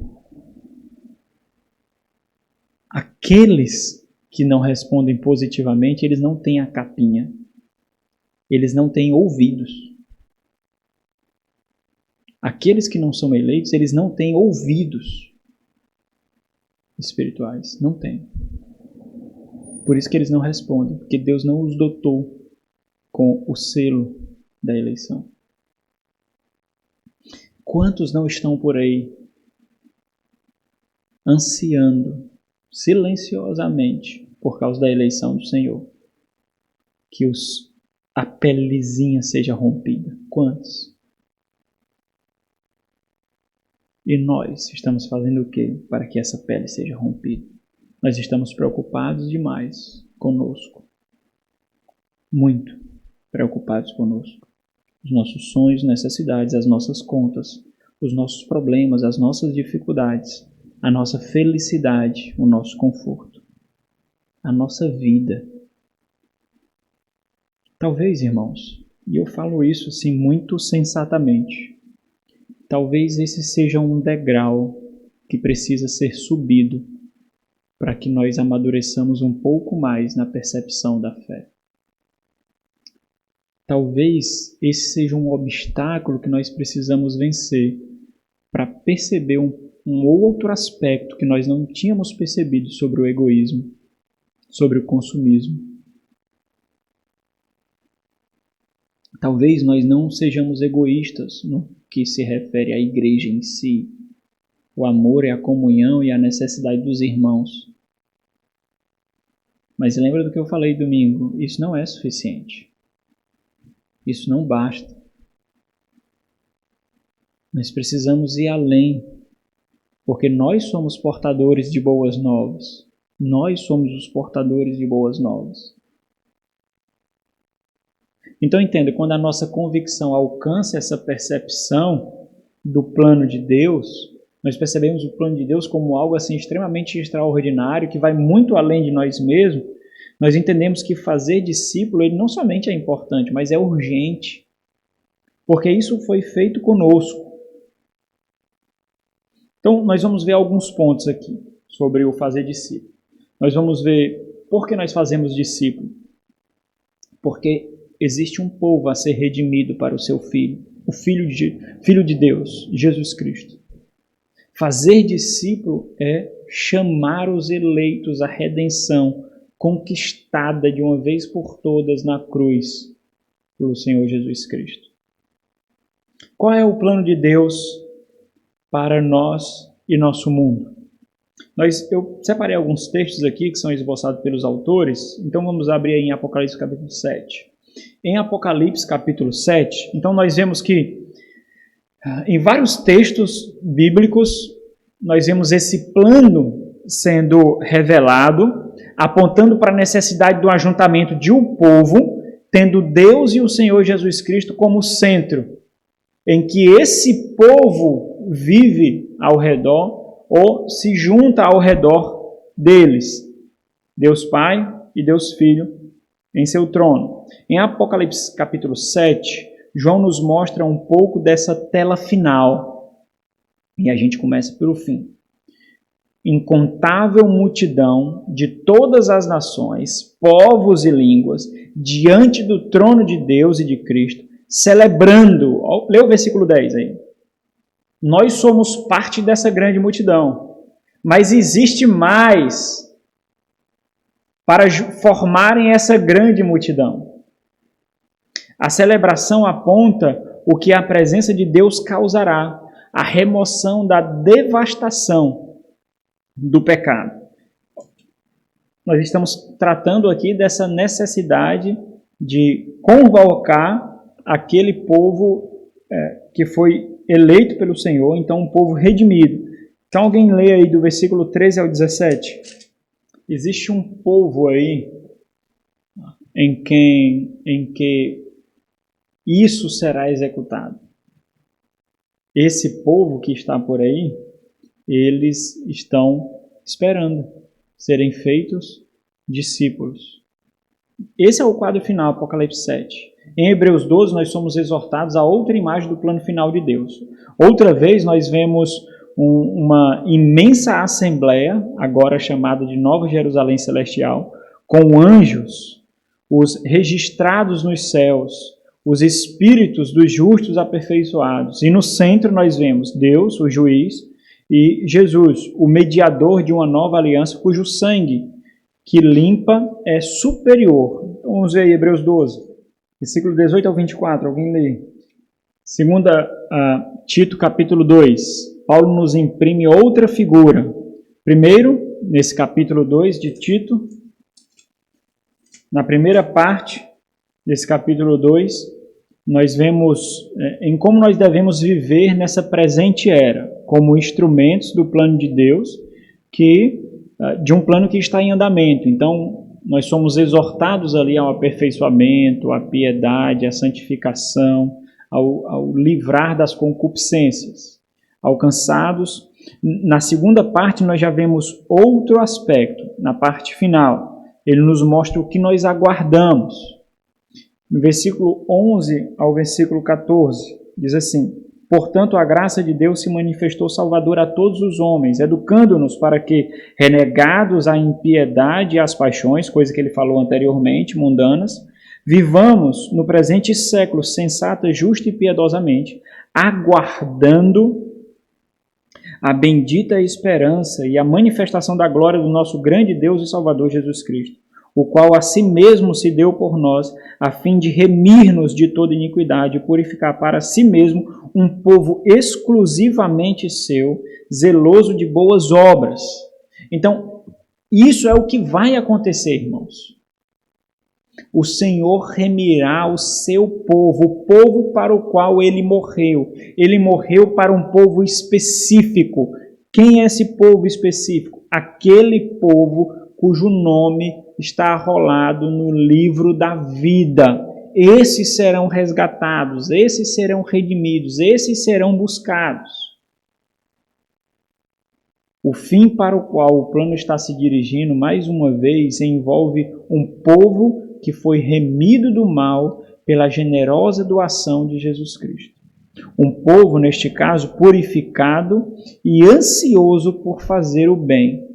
Aqueles que não respondem positivamente, eles não têm a capinha. Eles não têm ouvidos. Aqueles que não são eleitos, eles não têm ouvidos espirituais. Não têm. Por isso que eles não respondem, porque Deus não os dotou com o selo da eleição. Quantos não estão por aí ansiando silenciosamente por causa da eleição do Senhor que a pelezinha seja rompida? Quantos? E nós estamos fazendo o quê para que essa pele seja rompida? Nós estamos preocupados demais conosco. Muito preocupados conosco. Os nossos sonhos, necessidades, as nossas contas, os nossos problemas, as nossas dificuldades, a nossa felicidade, o nosso conforto, a nossa vida. Talvez, irmãos, e eu falo isso assim muito sensatamente, talvez esse seja um degrau que precisa ser subido para que nós amadureçamos um pouco mais na percepção da fé. Talvez esse seja um obstáculo que nós precisamos vencer para perceber um outro aspecto que nós não tínhamos percebido sobre o egoísmo, sobre o consumismo. Talvez nós não sejamos egoístas no que se refere à igreja em si. O amor é a comunhão e a necessidade dos irmãos. Mas lembra do que eu falei domingo? Isso não é suficiente. Isso não basta. Nós precisamos ir além, porque nós somos portadores de boas novas. Nós somos os portadores de boas novas. Então entenda, quando a nossa convicção alcança essa percepção do plano de Deus, nós percebemos o plano de Deus como algo assim extremamente extraordinário, que vai muito além de nós mesmos. Nós entendemos que fazer discípulo ele não somente é importante, mas é urgente. Porque isso foi feito conosco. Então, nós vamos ver alguns pontos aqui sobre o fazer discípulo. Nós vamos ver por que nós fazemos discípulo. Porque existe um povo a ser redimido para o seu filho, o Filho de Deus, Jesus Cristo. Fazer discípulo é chamar os eleitos à redenção conquistada de uma vez por todas na cruz pelo Senhor Jesus Cristo. Qual é o plano de Deus para nós e nosso mundo? Eu separei alguns textos aqui que são esboçados pelos autores, então vamos abrir aí em Apocalipse capítulo 7. Em Apocalipse capítulo 7, então nós vemos que em vários textos bíblicos nós vemos esse plano sendo revelado, apontando para a necessidade do ajuntamento de um povo, tendo Deus e o Senhor Jesus Cristo como centro, em que esse povo vive ao redor ou se junta ao redor deles, Deus Pai e Deus Filho em seu trono. Em Apocalipse capítulo 7, João nos mostra um pouco dessa tela final, e a gente começa pelo fim. Incontável multidão de todas as nações, povos e línguas, diante do trono de Deus e de Cristo, celebrando. Lê o versículo 10 aí. Nós somos parte dessa grande multidão, mas existe mais para formarem essa grande multidão. A celebração aponta o que a presença de Deus causará, a remoção da devastação do pecado. Nós estamos tratando aqui dessa necessidade de convocar aquele povo que foi eleito pelo Senhor, então um povo redimido. Então alguém lê aí do versículo 13 ao 17. Existe um povo aí em que isso será executado. Esse povo que está por aí, eles estão esperando serem feitos discípulos. Esse é o quadro final, Apocalipse 7. Em Hebreus 12, nós somos exortados a outra imagem do plano final de Deus. Outra vez, nós vemos uma imensa assembleia, agora chamada de Nova Jerusalém Celestial, com anjos, os registrados nos céus, os espíritos dos justos aperfeiçoados. E no centro nós vemos Deus, o juiz, e Jesus, o mediador de uma nova aliança, cujo sangue que limpa é superior. Então, vamos ver aí Hebreus 12, versículo 18 ao 24. Alguém lê? Segunda Tito, capítulo 2. Paulo nos imprime outra figura. Primeiro, nesse capítulo 2 de Tito, na primeira parte desse capítulo 2, nós vemos em como nós devemos viver nessa presente era, como instrumentos do plano de Deus, de um plano que está em andamento. Então, nós somos exortados ali ao aperfeiçoamento, à piedade, à santificação, ao livrar das concupiscências. Alcançados. Na segunda parte, nós já vemos outro aspecto, na parte final. Ele nos mostra o que nós aguardamos. No versículo 11 ao versículo 14, diz assim: portanto, a graça de Deus se manifestou salvadora a todos os homens, educando-nos para que, renegados à impiedade e às paixões, coisa que ele falou anteriormente, mundanas, vivamos no presente século sensata, justa e piedosamente, aguardando a bendita esperança e a manifestação da glória do nosso grande Deus e Salvador Jesus Cristo, o qual a si mesmo se deu por nós, a fim de remir-nos de toda iniquidade e purificar para si mesmo um povo exclusivamente seu, zeloso de boas obras. Então, isso é o que vai acontecer, irmãos. O Senhor remirá o seu povo, o povo para o qual ele morreu. Ele morreu para um povo específico. Quem é esse povo específico? Aquele povo cujo nome está arrolado no livro da vida. Esses serão resgatados, esses serão redimidos, esses serão buscados. O fim para o qual o plano está se dirigindo, mais uma vez, envolve um povo que foi remido do mal pela generosa doação de Jesus Cristo. Um povo, neste caso, purificado e ansioso por fazer o bem.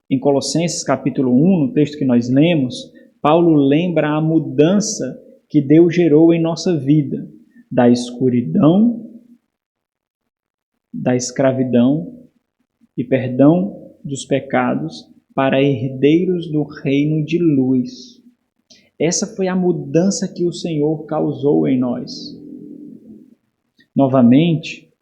Em Colossenses capítulo 1, no texto que nós lemos, Paulo lembra a mudança que Deus gerou em nossa vida, da escuridão, da escravidão e perdão dos pecados para herdeiros do reino de luz. Essa foi a mudança que o Senhor causou em nós. Novamente,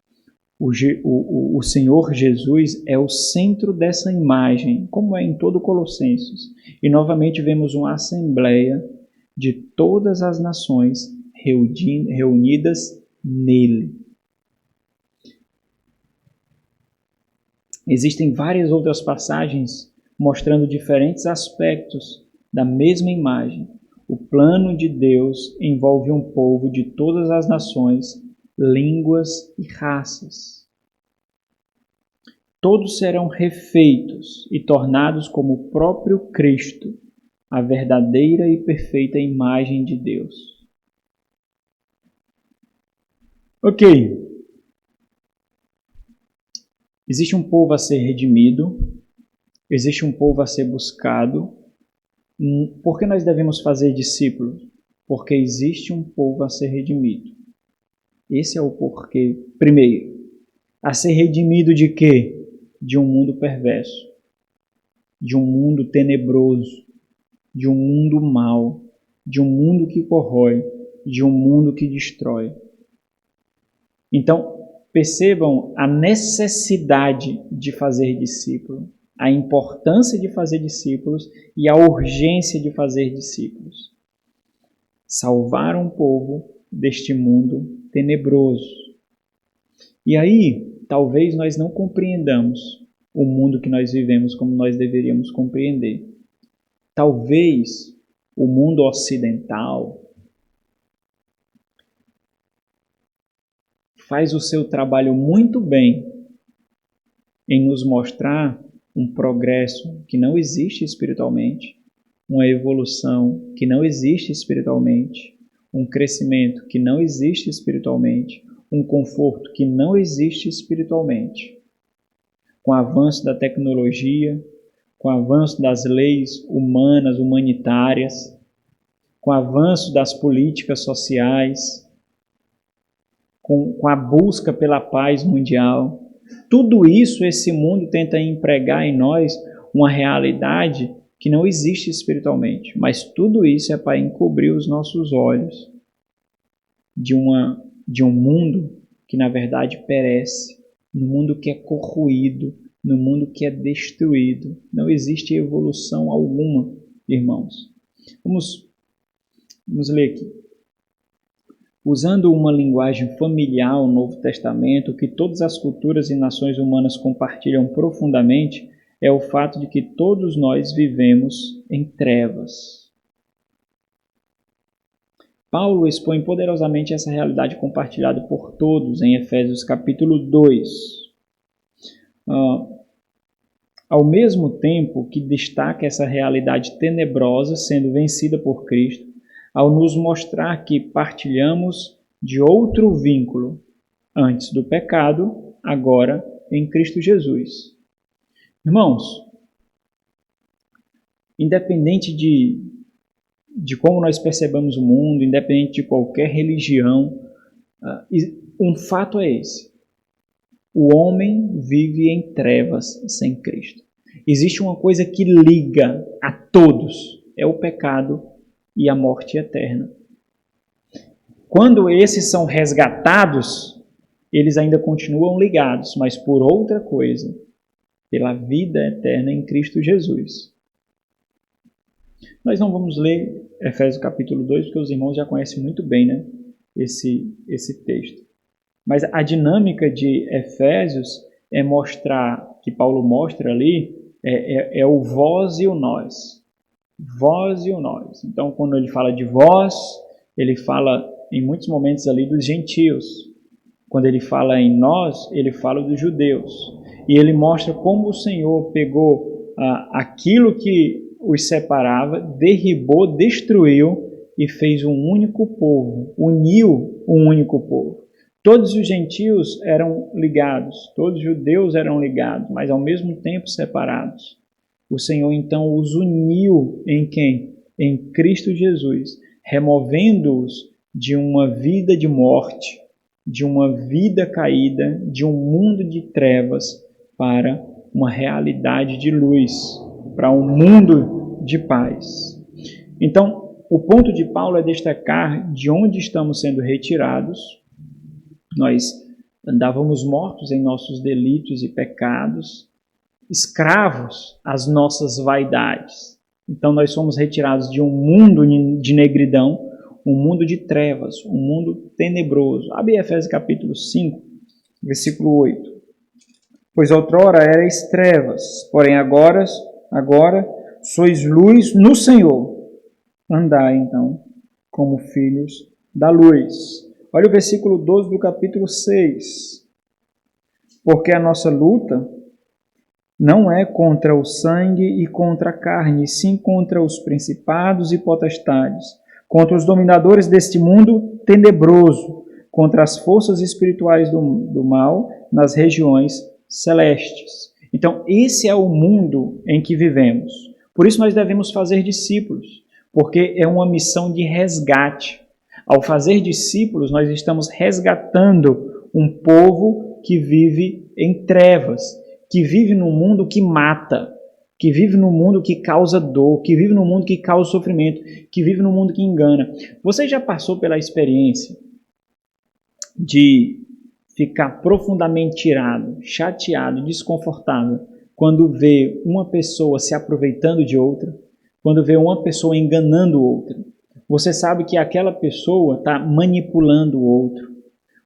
o Senhor Jesus é o centro dessa imagem, como é em todo Colossenses. E novamente vemos uma assembleia de todas as nações reunidas nele. Existem várias outras passagens mostrando diferentes aspectos da mesma imagem. O plano de Deus envolve um povo de todas as nações, línguas e raças. Todos serão refeitos e tornados como o próprio Cristo, a verdadeira e perfeita imagem de Deus. Ok. Existe um povo a ser redimido, existe um povo a ser buscado. Por que nós devemos fazer discípulos? Porque existe um povo a ser redimido. Esse é o porquê. Primeiro, a ser redimido de quê? De um mundo perverso, de um mundo tenebroso, de um mundo mau, de um mundo que corrói, de um mundo que destrói. Então, percebam a necessidade de fazer discípulo, a importância de fazer discípulos e a urgência de fazer discípulos. Salvar um povo deste mundo tenebroso. E aí, talvez nós não compreendamos o mundo que nós vivemos como nós deveríamos compreender. Talvez o mundo ocidental faz o seu trabalho muito bem em nos mostrar um progresso que não existe espiritualmente, uma evolução que não existe espiritualmente, um crescimento que não existe espiritualmente, um conforto que não existe espiritualmente. Com o avanço da tecnologia, com o avanço das leis humanas, humanitárias, com o avanço das políticas sociais, com a busca pela paz mundial, tudo isso esse mundo tenta empregar em nós uma realidade que não existe espiritualmente, mas tudo isso é para encobrir os nossos olhos de um mundo que na verdade perece, no mundo que é corroído, no mundo que é destruído. Não existe evolução alguma, irmãos. Vamos ler aqui. Usando uma linguagem familiar, o Novo Testamento, que todas as culturas e nações humanas compartilham profundamente, é o fato de que todos nós vivemos em trevas. Paulo expõe poderosamente essa realidade compartilhada por todos em Efésios capítulo 2. Ao mesmo tempo que destaca essa realidade tenebrosa sendo vencida por Cristo, ao nos mostrar que partilhamos de outro vínculo antes do pecado, agora em Cristo Jesus. Irmãos, independente de como nós percebamos o mundo, independente de qualquer religião, um fato é esse. O homem vive em trevas sem Cristo. Existe uma coisa que liga a todos, é o pecado e a morte eterna. Quando esses são resgatados, eles ainda continuam ligados, mas por outra coisa, pela vida eterna em Cristo Jesus. Nós não vamos ler Efésios capítulo 2, porque os irmãos já conhecem muito bem, né, esse texto. Mas a dinâmica de Efésios é mostrar, que Paulo mostra ali, é o vós e o nós. Vós e o nós. Então, quando ele fala de vós, ele fala em muitos momentos ali dos gentios. Quando ele fala em nós, ele fala dos judeus. E ele mostra como o Senhor pegou aquilo que os separava, derribou, destruiu e fez um único povo, uniu um único povo. Todos os gentios eram ligados, todos os judeus eram ligados, mas ao mesmo tempo separados. O Senhor então os uniu em quem? Em Cristo Jesus, removendo-os de uma vida de morte, de uma vida caída, de um mundo de trevas para uma realidade de luz, para um mundo de paz. Então, o ponto de Paulo é destacar de onde estamos sendo retirados. Nós andávamos mortos em nossos delitos e pecados, escravos às nossas vaidades. Então nós somos retirados de um mundo de negridão, um mundo de trevas, um mundo tenebroso. Abre Efésios capítulo 5, versículo 8. Pois outrora erais trevas, porém agora sois luz no Senhor. Andai então como filhos da luz. Olha o versículo 12 do capítulo 6. Porque a nossa luta não é contra o sangue e contra a carne, sim contra os principados e potestades, contra os dominadores deste mundo tenebroso, contra as forças espirituais do mal nas regiões celestes. Então, esse é o mundo em que vivemos. Por isso nós devemos fazer discípulos, porque é uma missão de resgate. Ao fazer discípulos, nós estamos resgatando um povo que vive em trevas, que vive num mundo que mata, que vive num mundo que causa dor, que vive num mundo que causa sofrimento, que vive num mundo que engana. Você já passou pela experiência de ficar profundamente irado, chateado, desconfortável, quando vê uma pessoa se aproveitando de outra, quando vê uma pessoa enganando outra? Você sabe que aquela pessoa está manipulando o outro.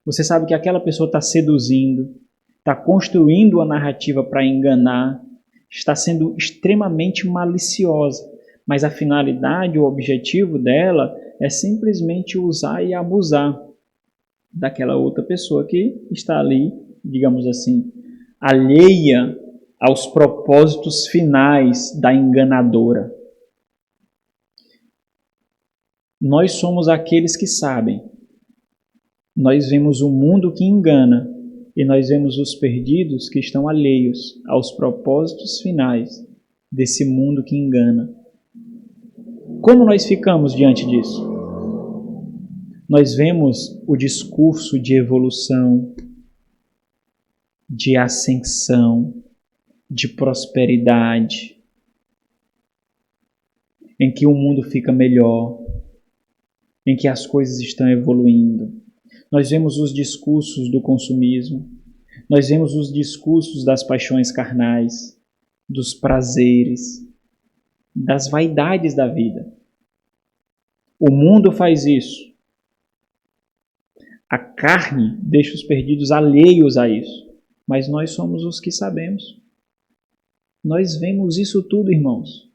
Você sabe que aquela pessoa está seduzindo, está construindo a narrativa para enganar, está sendo extremamente maliciosa, mas a finalidade, o objetivo dela é simplesmente usar e abusar daquela outra pessoa que está ali, digamos assim, alheia aos propósitos finais da enganadora. Nós somos aqueles que sabem. Nós vemos o mundo que engana e nós vemos os perdidos que estão alheios aos propósitos finais desse mundo que engana. Como nós ficamos diante disso? Nós vemos o discurso de evolução, de ascensão, de prosperidade, em que o mundo fica melhor, em que as coisas estão evoluindo. Nós vemos os discursos do consumismo, nós vemos os discursos das paixões carnais, dos prazeres, das vaidades da vida. O mundo faz isso. A carne deixa os perdidos alheios a isso, mas nós somos os que sabemos. Nós vemos isso tudo, irmãos.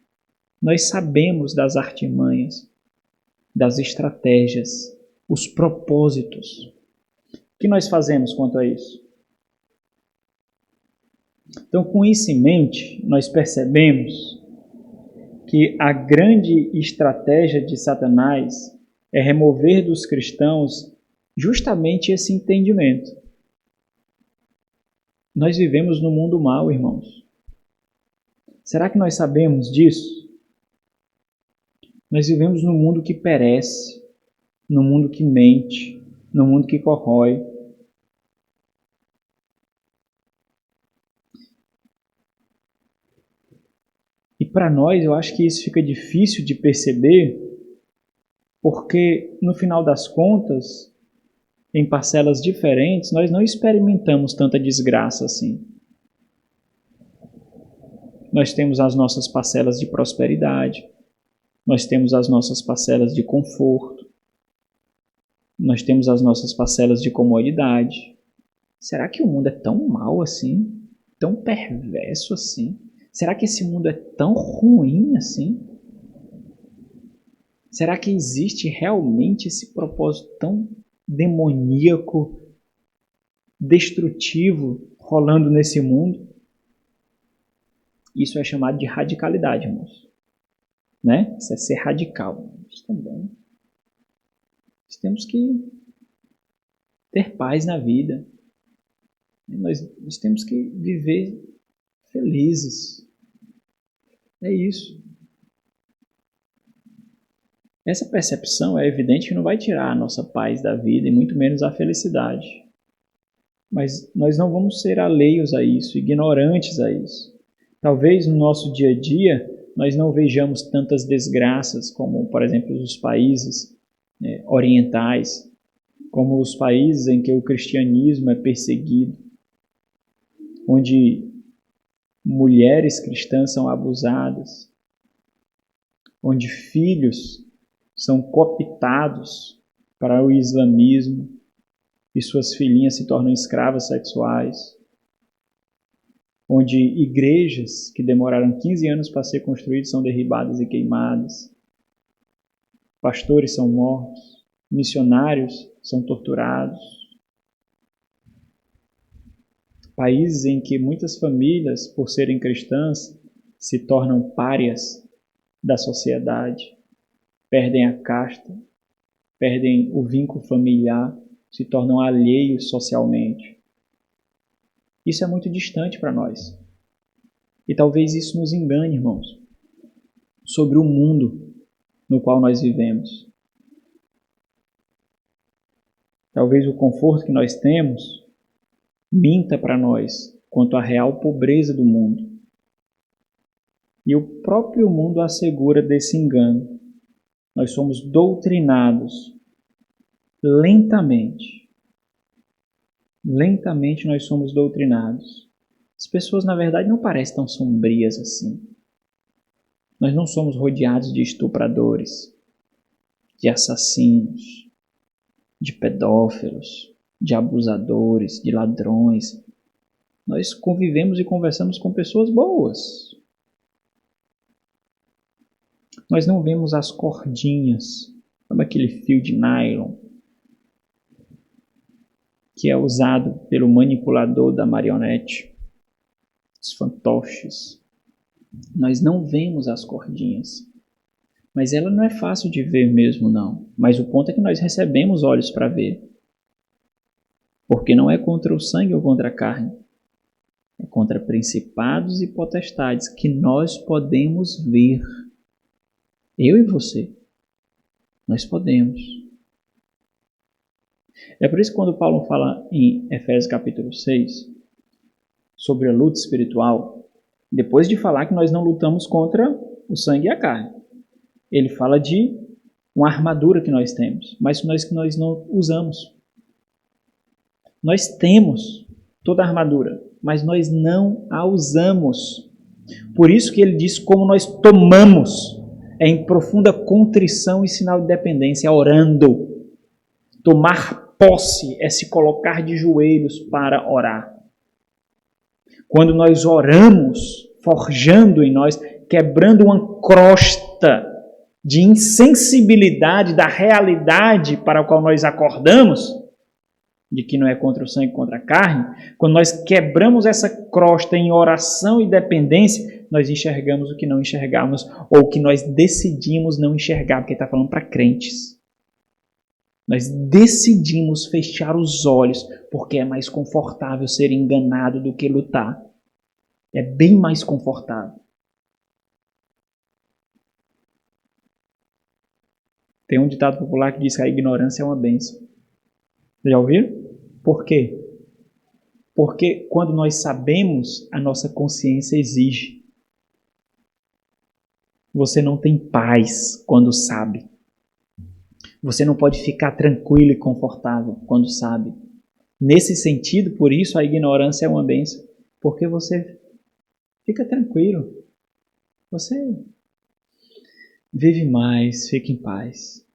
Nós sabemos das artimanhas, das estratégias, os propósitos. O que nós fazemos quanto a isso? Então, com isso em mente, nós percebemos que a grande estratégia de Satanás é remover dos cristãos justamente esse entendimento. Nós vivemos no mundo mau, irmãos. Será que nós sabemos disso? Nós vivemos num mundo que perece, num mundo que mente, num mundo que corrói. E para nós, eu acho que isso fica difícil de perceber, porque no final das contas, em parcelas diferentes, nós não experimentamos tanta desgraça assim. Nós temos as nossas parcelas de prosperidade, nós temos as nossas parcelas de conforto, nós temos as nossas parcelas de comodidade. Será que o mundo é tão mau assim? Tão perverso assim? Será que esse mundo é tão ruim assim? Será que existe realmente esse propósito tão demoníaco, destrutivo rolando nesse mundo? Isso é chamado de radicalidade, irmãos. Né? Isso é ser radical. Isso também. Nós temos que ter paz na vida. Nós temos que viver felizes. É isso. Essa percepção é evidente que não vai tirar a nossa paz da vida e muito menos a felicidade. Mas nós não vamos ser alheios a isso, ignorantes a isso. Talvez no nosso dia a dia nós não vejamos tantas desgraças como, por exemplo, os países orientais, como os países em que o cristianismo é perseguido, onde mulheres cristãs são abusadas, onde filhos são cooptados para o islamismo e suas filhinhas se tornam escravas sexuais, onde igrejas que demoraram 15 anos para ser construídas são derribadas e queimadas, pastores são mortos, missionários são torturados, países em que muitas famílias, por serem cristãs, se tornam párias da sociedade, perdem a casta, perdem o vínculo familiar, se tornam alheios socialmente. Isso é muito distante para nós. E talvez isso nos engane, irmãos, sobre o mundo no qual nós vivemos. Talvez o conforto que nós temos minta para nós quanto à real pobreza do mundo. E o próprio mundo assegura desse engano. Nós somos doutrinados lentamente. Lentamente nós somos doutrinados. As pessoas, na verdade, não parecem tão sombrias assim. Nós não somos rodeados de estupradores, de assassinos, de pedófilos, de abusadores, de ladrões. Nós convivemos e conversamos com pessoas boas. Nós não vemos as cordinhas, sabe aquele fio de nylon que é usado pelo manipulador da marionete, os fantoches. Nós não vemos as cordinhas. Mas ela não é fácil de ver mesmo, não. Mas o ponto é que nós recebemos olhos para ver. Porque não é contra o sangue ou contra a carne. É contra principados e potestades que nós podemos ver. Eu e você. Nós podemos. É por isso que quando Paulo fala em Efésios capítulo 6, sobre a luta espiritual, depois de falar que nós não lutamos contra o sangue e a carne, ele fala de uma armadura que nós temos, mas que nós não usamos. Nós temos toda a armadura, mas nós não a usamos. Por isso que ele diz como nós tomamos, é em profunda contrição e sinal de dependência, orando. Tomar posse é se colocar de joelhos para orar. Quando nós oramos, forjando em nós, quebrando uma crosta de insensibilidade da realidade para a qual nós acordamos, de que não é contra o sangue, contra a carne, quando nós quebramos essa crosta em oração e dependência, nós enxergamos o que não enxergamos, ou o que nós decidimos não enxergar, porque ele está falando para crentes. Nós decidimos fechar os olhos, porque é mais confortável ser enganado do que lutar. É bem mais confortável. Tem um ditado popular que diz que a ignorância é uma bênção. Já ouviram? Por quê? Porque quando nós sabemos, a nossa consciência exige. Você não tem paz quando sabe. Você não pode ficar tranquilo e confortável quando sabe. Nesse sentido, por isso, a ignorância é uma bênção. Porque você fica tranquilo. Você vive mais, fica em paz.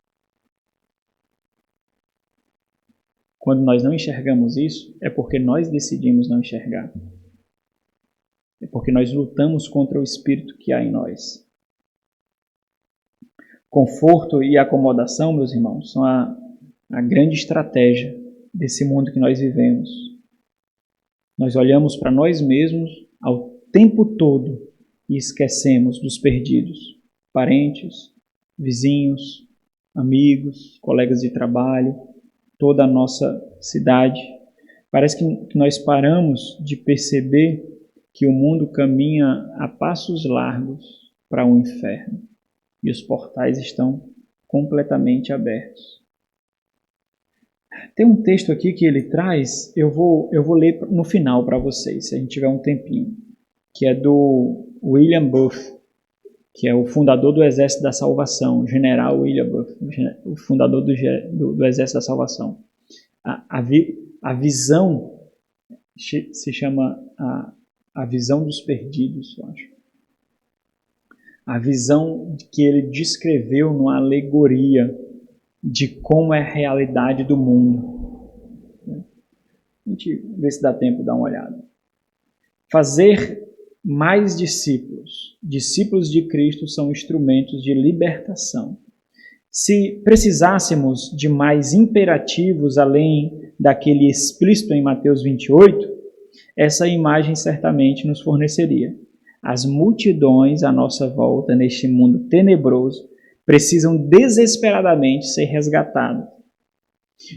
Quando nós não enxergamos isso, é porque nós decidimos não enxergar. É porque nós lutamos contra o espírito que há em nós. Conforto e acomodação, meus irmãos, são a grande estratégia desse mundo que nós vivemos. Nós olhamos para nós mesmos ao tempo todo e esquecemos dos perdidos. Parentes, vizinhos, amigos, colegas de trabalho, toda a nossa cidade. Parece que nós paramos de perceber que o mundo caminha a passos largos para o inferno. E os portais estão completamente abertos. Tem um texto aqui que ele traz, eu vou ler no final para vocês, se a gente tiver um tempinho, que é do William Booth, que é o fundador do Exército da Salvação, o general William Booth, o fundador do Exército da Salvação. A visão se chama a visão dos perdidos, eu acho. A visão que ele descreveu numa alegoria de como é a realidade do mundo. A gente vê se dá tempo de dar uma olhada. Fazer mais discípulos. Discípulos de Cristo são instrumentos de libertação. Se precisássemos de mais imperativos além daquele explícito em Mateus 28, essa imagem certamente nos forneceria. As multidões à nossa volta neste mundo tenebroso precisam desesperadamente ser resgatadas.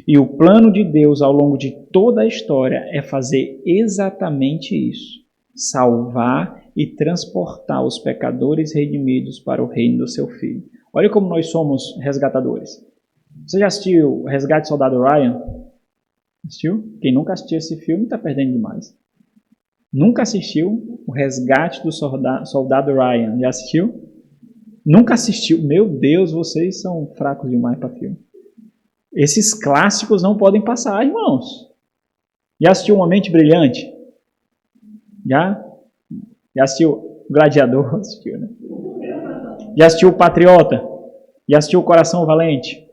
E o plano de Deus ao longo de toda a história é fazer exatamente isso. Salvar e transportar os pecadores redimidos para o reino do seu Filho. Olha como nós somos resgatadores. Você já assistiu o Resgate do Soldado Ryan? Assistiu? Quem nunca assistiu esse filme está perdendo demais. Nunca assistiu o Resgate do Soldado Ryan? Já assistiu? Nunca assistiu? Meu Deus, vocês são fracos demais para filme. Esses clássicos não podem passar, irmãos. Já assistiu Uma Mente Brilhante? Já? Já assistiu o Gladiador? Assistiu, né? Já assistiu o Patriota? Já assistiu o Coração Valente?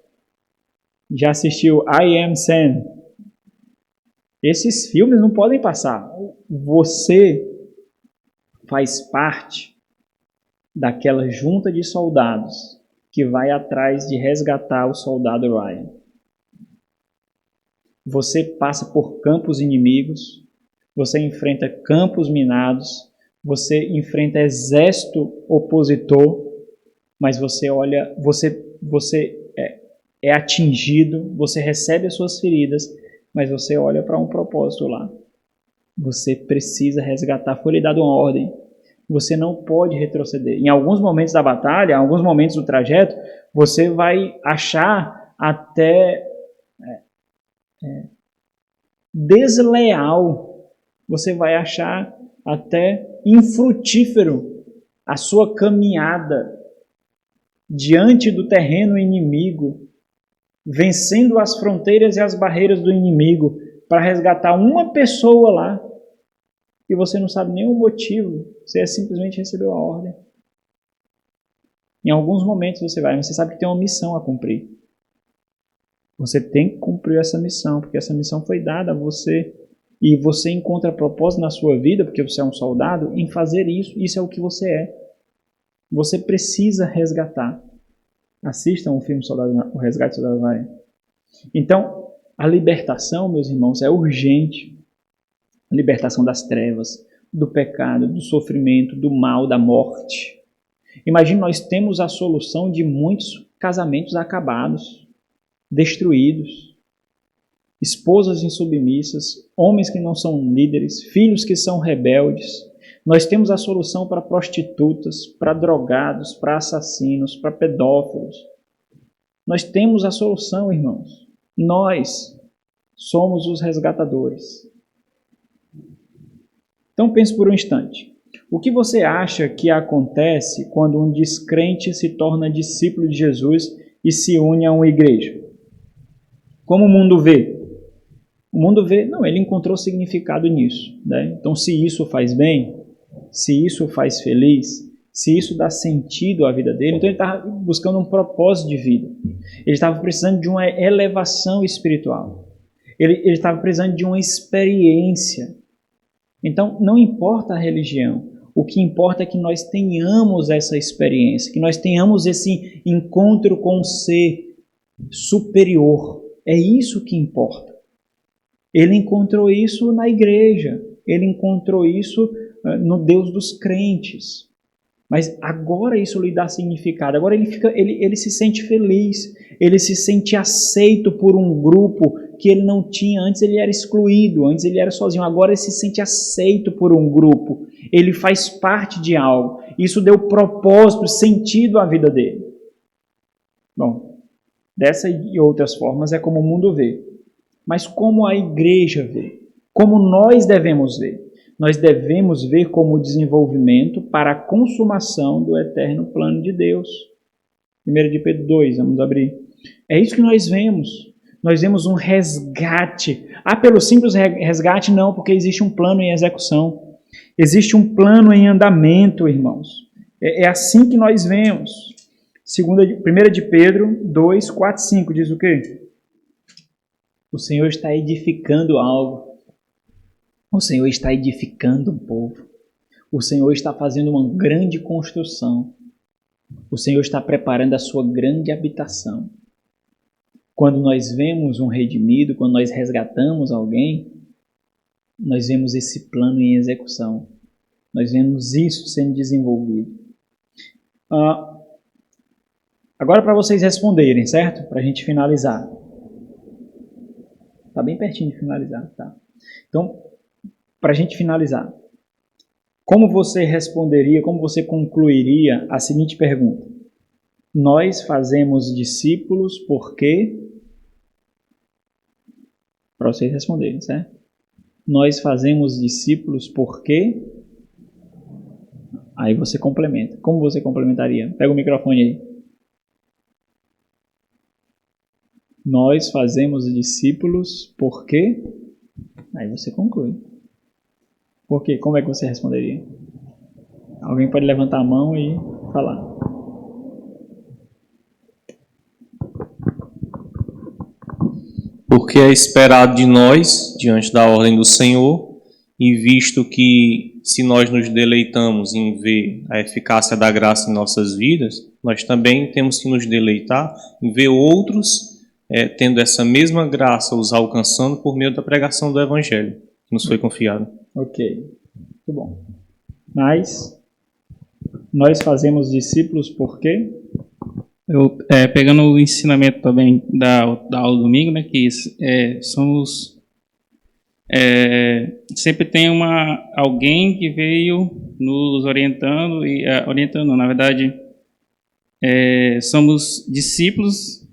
Já assistiu I Am Sam? Esses filmes não podem passar. Você faz parte daquela junta de soldados que vai atrás de resgatar o soldado Ryan. Você passa por campos inimigos, você enfrenta campos minados, você enfrenta exército opositor, mas você olha, você é atingido, você recebe as suas feridas, mas você olha para um propósito lá. Você precisa resgatar, foi lhe dada uma ordem. Você não pode retroceder. Em alguns momentos da batalha, em alguns momentos do trajeto, você vai achar até desleal, você vai achar até infrutífero a sua caminhada diante do terreno inimigo, vencendo as fronteiras e as barreiras do inimigo para resgatar uma pessoa lá, e você não sabe nenhum motivo, você simplesmente recebeu a ordem. Em alguns momentos você vai, mas você sabe que tem uma missão a cumprir. Você tem que cumprir essa missão, porque essa missão foi dada a você. E você encontra propósito na sua vida, porque você é um soldado, em fazer isso. Isso é o que você é. Você precisa resgatar. Assistam o filme O Resgate do Soldado Ryan. Então, a libertação, meus irmãos, é urgente. A libertação das trevas, do pecado, do sofrimento, do mal, da morte. Imagine, nós temos a solução de muitos casamentos acabados, destruídos, esposas insubmissas, homens que não são líderes, filhos que são rebeldes. Nós temos a solução para prostitutas, para drogados, para assassinos, para pedófilos. Nós temos a solução, irmãos. Nós somos os resgatadores. Então pense por um instante. O que você acha que acontece quando um descrente se torna discípulo de Jesus e se une a uma igreja? Como o mundo vê? O mundo vê, não, ele encontrou significado nisso, né? Então, se isso faz bem, se isso faz feliz, se isso dá sentido à vida dele, então ele estava buscando um propósito de vida. Ele estava precisando de uma elevação espiritual. Ele estava precisando de uma experiência. Então, não importa a religião, o que importa é que nós tenhamos essa experiência, que nós tenhamos esse encontro com um ser superior. É isso que importa. Ele encontrou isso na igreja, ele encontrou isso no Deus dos crentes. Mas agora isso lhe dá significado, agora ele se sente feliz, ele se sente aceito por um grupo que ele não tinha, antes ele era excluído, antes ele era sozinho, agora ele se sente aceito por um grupo, ele faz parte de algo, isso deu propósito, sentido à vida dele. Bom, dessa e outras formas é como o mundo vê, mas como a igreja vê, como nós devemos ver. Nós devemos ver como desenvolvimento para a consumação do eterno plano de Deus. 1 de Pedro 2, vamos abrir. É isso que nós vemos. Nós vemos um resgate. Pelo simples resgate não, porque existe um plano em execução. Existe um plano em andamento, irmãos. É assim que nós vemos. 1 de Pedro 2, 4, 5 diz o quê? O Senhor está edificando algo. O Senhor está edificando um povo. O Senhor está fazendo uma grande construção. O Senhor está preparando a sua grande habitação. Quando nós vemos um redimido, quando nós resgatamos alguém, nós vemos esse plano em execução. Nós vemos isso sendo desenvolvido. Agora para vocês responderem, certo? Para a gente finalizar. Está bem pertinho de finalizar, tá? Então, para a gente finalizar, como você responderia, como você concluiria a seguinte pergunta? Nós fazemos discípulos porque... Para vocês responderem, certo? Nós fazemos discípulos porque... Aí você complementa. Como você complementaria? Pega o microfone aí. Nós fazemos discípulos porque... Aí você conclui. Por quê? Como é que você responderia? Alguém pode levantar a mão e falar. Porque é esperado de nós, diante da ordem do Senhor, e visto que se nós nos deleitamos em ver a eficácia da graça em nossas vidas, nós também temos que nos deleitar em ver outros tendo essa mesma graça, os alcançando por meio da pregação do Evangelho que nos foi confiado. Ok, muito bom. Mas nós fazemos discípulos por quê? Pegando o ensinamento também da aula do domingo, né, que sempre tem alguém que veio nos orientando na verdade, somos discípulos,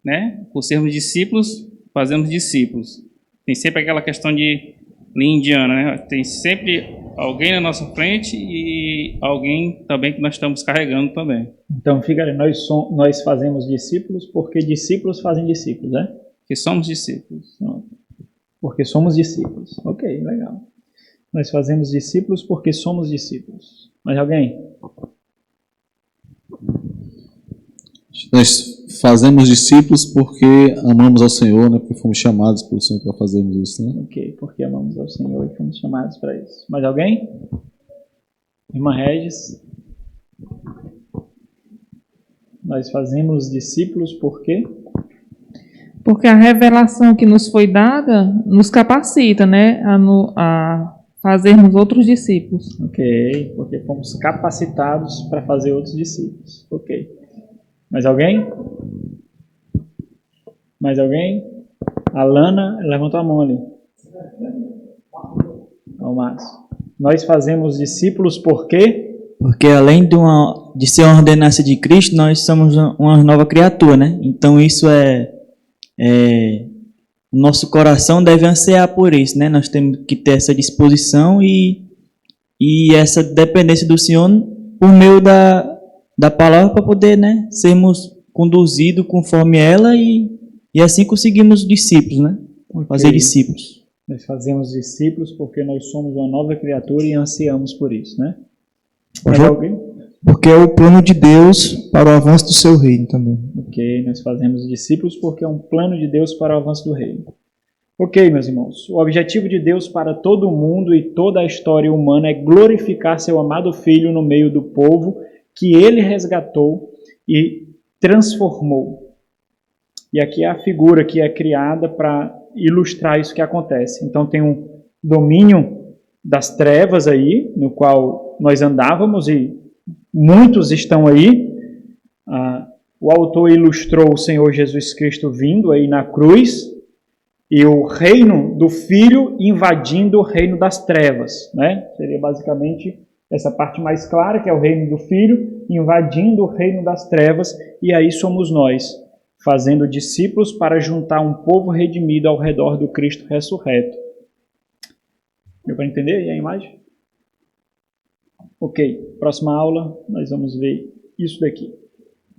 né? Por sermos discípulos, fazemos discípulos. Tem sempre aquela questão de linha indiana, né? Tem sempre alguém na nossa frente e alguém também que nós estamos carregando também. Então, fica ali, nós fazemos discípulos porque discípulos fazem discípulos, né? Que somos discípulos. Porque somos discípulos. Ok, legal. Nós fazemos discípulos porque somos discípulos. Mais alguém? Nós fazemos discípulos porque amamos ao Senhor, né? Porque fomos chamados pelo Senhor para fazermos isso, né? Ok, porque amamos ao Senhor e fomos chamados para isso. Mais alguém? Irmã Regis? Nós fazemos discípulos por quê? Porque a revelação que nos foi dada nos capacita, né, a fazermos outros discípulos. Ok, porque fomos capacitados para fazer outros discípulos. Ok. Mais alguém? Mais alguém? A Lana levantou a mão ali. Ao Márcio. Nós fazemos discípulos por quê? Porque além de ser uma ordenança de Cristo, nós somos uma nova criatura, né? Então isso nosso coração deve ansiar por isso, né? Nós temos que ter essa disposição e essa dependência do Senhor por meio da palavra para poder, né, sermos conduzidos conforme ela e assim conseguimos discípulos, né? Okay. Fazer discípulos. Nós fazemos discípulos porque nós somos uma nova criatura e ansiamos por isso, né? Mais alguém? Porque é o plano de Deus para o avanço do seu reino também. Ok, nós fazemos discípulos porque é um plano de Deus para o avanço do reino. Ok, meus irmãos, o objetivo de Deus para todo o mundo e toda a história humana é glorificar seu amado Filho no meio do povo que ele resgatou e transformou. E aqui é a figura que é criada para ilustrar isso que acontece. Então tem um domínio das trevas aí, no qual nós andávamos e muitos estão aí. O autor ilustrou o Senhor Jesus Cristo vindo aí na cruz e o reino do Filho invadindo o reino das trevas, né? Seria basicamente essa parte mais clara, que é o reino do Filho invadindo o reino das trevas, e aí somos nós, fazendo discípulos para juntar um povo redimido ao redor do Cristo ressurreto. Deu para entender aí a imagem? Ok, próxima aula nós vamos ver isso daqui.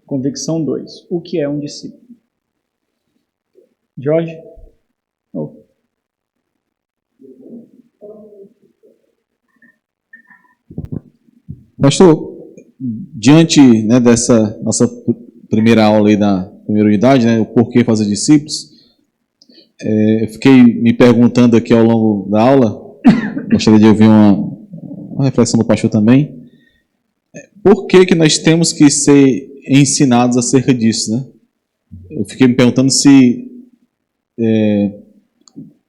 Convicção 2. O que é um discípulo? Jorge? Oh. Pastor, diante, né, dessa nossa primeira aula aí da primeira unidade, né, o porquê fazer discípulos, eu fiquei me perguntando aqui ao longo da aula, gostaria de ouvir uma reflexão do pastor também, por que nós temos que ser ensinados acerca disso, né? Eu fiquei me perguntando se,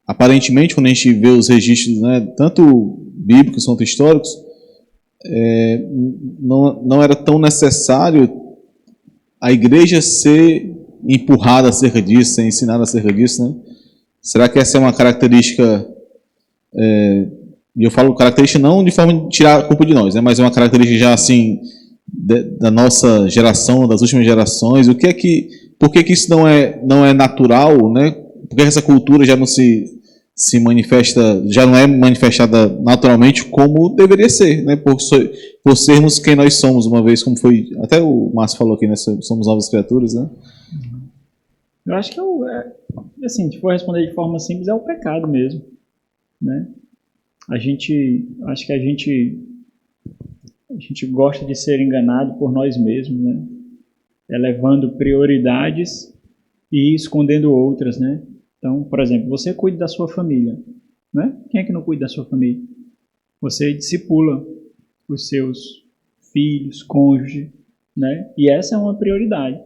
aparentemente, quando a gente vê os registros, né, tanto bíblicos quanto históricos, não era tão necessário a igreja ser empurrada acerca disso, ser ensinada acerca disso, né? Será que essa é uma característica, e eu falo característica não de forma de tirar a culpa de nós, né, mas é uma característica já assim da nossa geração, das últimas gerações? Por que isso não é natural, né? Por que essa cultura já não se manifesta, já não é manifestada naturalmente como deveria ser, né? Por sermos quem nós somos, uma vez, como foi, até o Márcio falou aqui, né? Somos novas criaturas, né? Eu acho que assim, se for responder de forma simples, é o pecado mesmo, né? Acho que a gente gosta de ser enganado por nós mesmos, né? Elevando prioridades e escondendo outras, né? Então, por exemplo, você cuida da sua família, né? Quem é que não cuida da sua família? Você discipula os seus filhos, cônjuge, né? E essa é uma prioridade.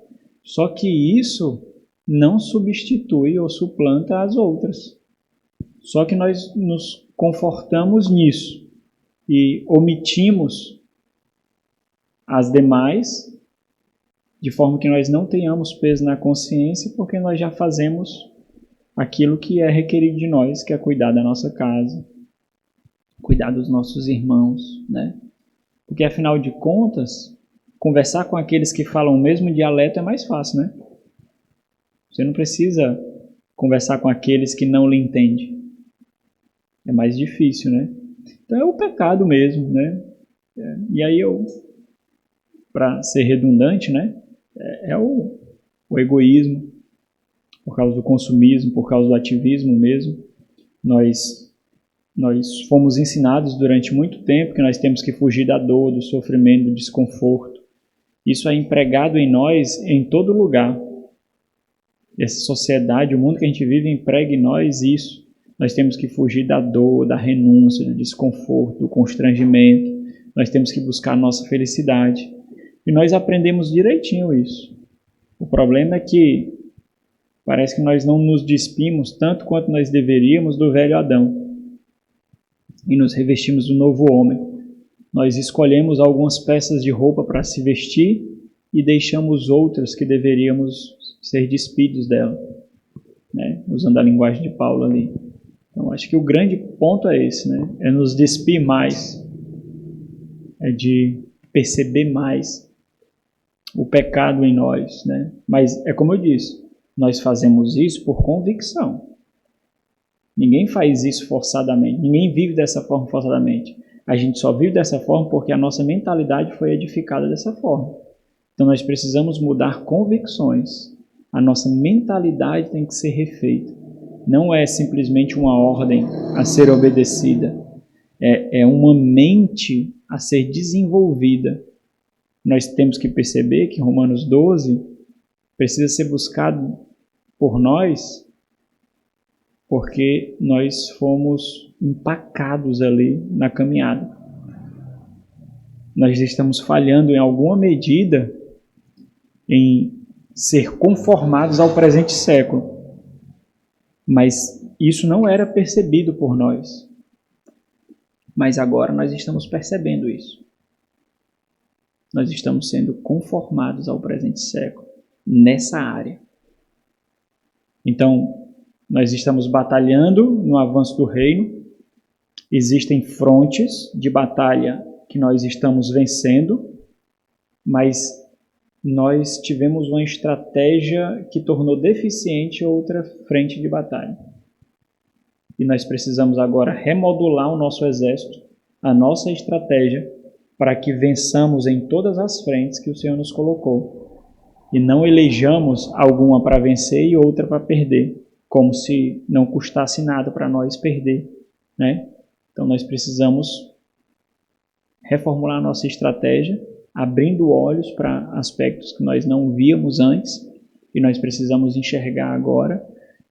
Só que isso não substitui ou suplanta as outras. Só que nós nos confortamos nisso e omitimos as demais de forma que nós não tenhamos peso na consciência, porque nós já fazemos aquilo que é requerido de nós, que é cuidar da nossa casa, cuidar dos nossos irmãos, né? Porque, afinal de contas, conversar com aqueles que falam o mesmo dialeto é mais fácil, né? Você não precisa conversar com aqueles que não lhe entendem. É mais difícil, né? Então é o pecado mesmo, né? E aí para ser redundante, né? É o egoísmo, por causa do consumismo, por causa do ativismo mesmo. Nós fomos ensinados durante muito tempo que nós temos que fugir da dor, do sofrimento, do desconforto. Isso é empregado em nós em todo lugar. Essa sociedade, o mundo que a gente vive, emprega em nós isso. Nós temos que fugir da dor, da renúncia, do desconforto, do constrangimento. Nós temos que buscar a nossa felicidade. E nós aprendemos direitinho isso. O problema é que parece que nós não nos despimos tanto quanto nós deveríamos do velho Adão e nos revestimos do novo homem. Nós escolhemos algumas peças de roupa para se vestir e deixamos outras que deveríamos ser despidos dela, né? Usando a linguagem de Paulo ali. Então, acho que o grande ponto é esse, né? É nos despir mais, é de perceber mais o pecado em nós, né? Mas é como eu disse, nós fazemos isso por convicção. Ninguém faz isso forçadamente, ninguém vive dessa forma forçadamente. A gente só vive dessa forma porque a nossa mentalidade foi edificada dessa forma. Então nós precisamos mudar convicções. A nossa mentalidade tem que ser refeita. Não é simplesmente uma ordem a ser obedecida. É uma mente a ser desenvolvida. Nós temos que perceber que Romanos 12 precisa ser buscado por nós, porque nós fomos empacados ali na caminhada. Nós estamos falhando em alguma medida em ser conformados ao presente século. Mas isso não era percebido por nós. Mas agora nós estamos percebendo isso. Nós estamos sendo conformados ao presente século nessa área. Então, nós estamos batalhando no avanço do reino. Existem frontes de batalha que nós estamos vencendo, mas nós tivemos uma estratégia que tornou deficiente outra frente de batalha. E nós precisamos agora remodular o nosso exército, a nossa estratégia, para que vençamos em todas as frentes que o Senhor nos colocou. E não elejamos alguma para vencer e outra para perder, como se não custasse nada para nós perder, né? Então nós precisamos reformular a nossa estratégia, abrindo olhos para aspectos que nós não víamos antes e nós precisamos enxergar agora.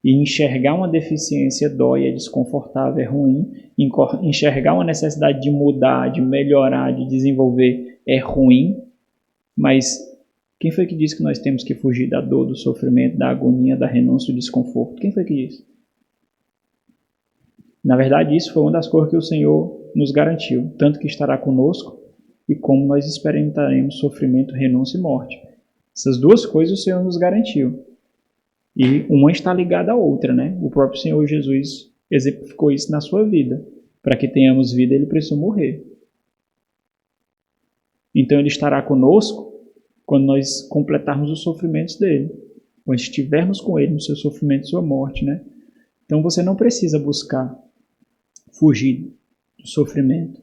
E enxergar uma deficiência dói, é desconfortável, é ruim. Enxergar uma necessidade de mudar, de melhorar, de desenvolver é ruim. Mas quem foi que disse que nós temos que fugir da dor, do sofrimento, da agonia, da renúncia, do desconforto? Quem foi que disse? Na verdade, isso foi uma das coisas que o Senhor nos garantiu, tanto que estará conosco e como nós experimentaremos sofrimento, renúncia e morte. Essas duas coisas o Senhor nos garantiu. E uma está ligada à outra, né? O próprio Senhor Jesus exemplificou isso na sua vida. Para que tenhamos vida, ele precisou morrer. Então ele estará conosco quando nós completarmos os sofrimentos dele. Quando estivermos com ele no seu sofrimento e sua morte, né? Então você não precisa buscar fugir do sofrimento.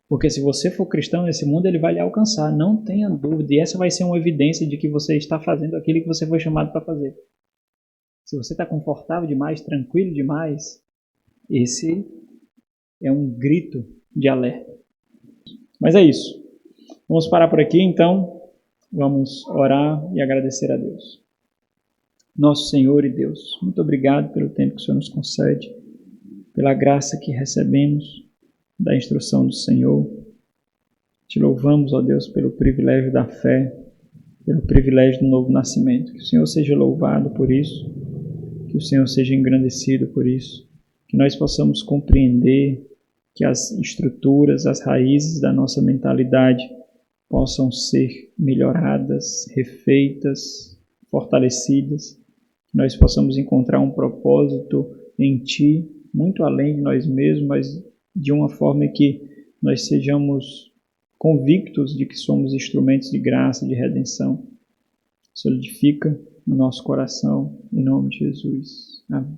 Porque se você for cristão nesse mundo, ele vai lhe alcançar, não tenha dúvida. E essa vai ser uma evidência de que você está fazendo aquilo que você foi chamado para fazer. Se você está confortável demais, tranquilo demais, esse é um grito de alerta. Mas é isso. Vamos parar por aqui, então. Vamos orar e agradecer a Deus. Nosso Senhor e Deus, muito obrigado pelo tempo que o Senhor nos concede, pela graça que recebemos da instrução do Senhor. Te louvamos, ó Deus, pelo privilégio da fé, pelo privilégio do novo nascimento. Que o Senhor seja louvado por isso, que o Senhor seja engrandecido por isso, que nós possamos compreender que as estruturas, as raízes da nossa mentalidade possam ser melhoradas, refeitas, fortalecidas, que nós possamos encontrar um propósito em Ti, muito além de nós mesmos, mas de uma forma que nós sejamos convictos de que somos instrumentos de graça, de redenção. Solidifica no nosso coração, em nome de Jesus. Amém.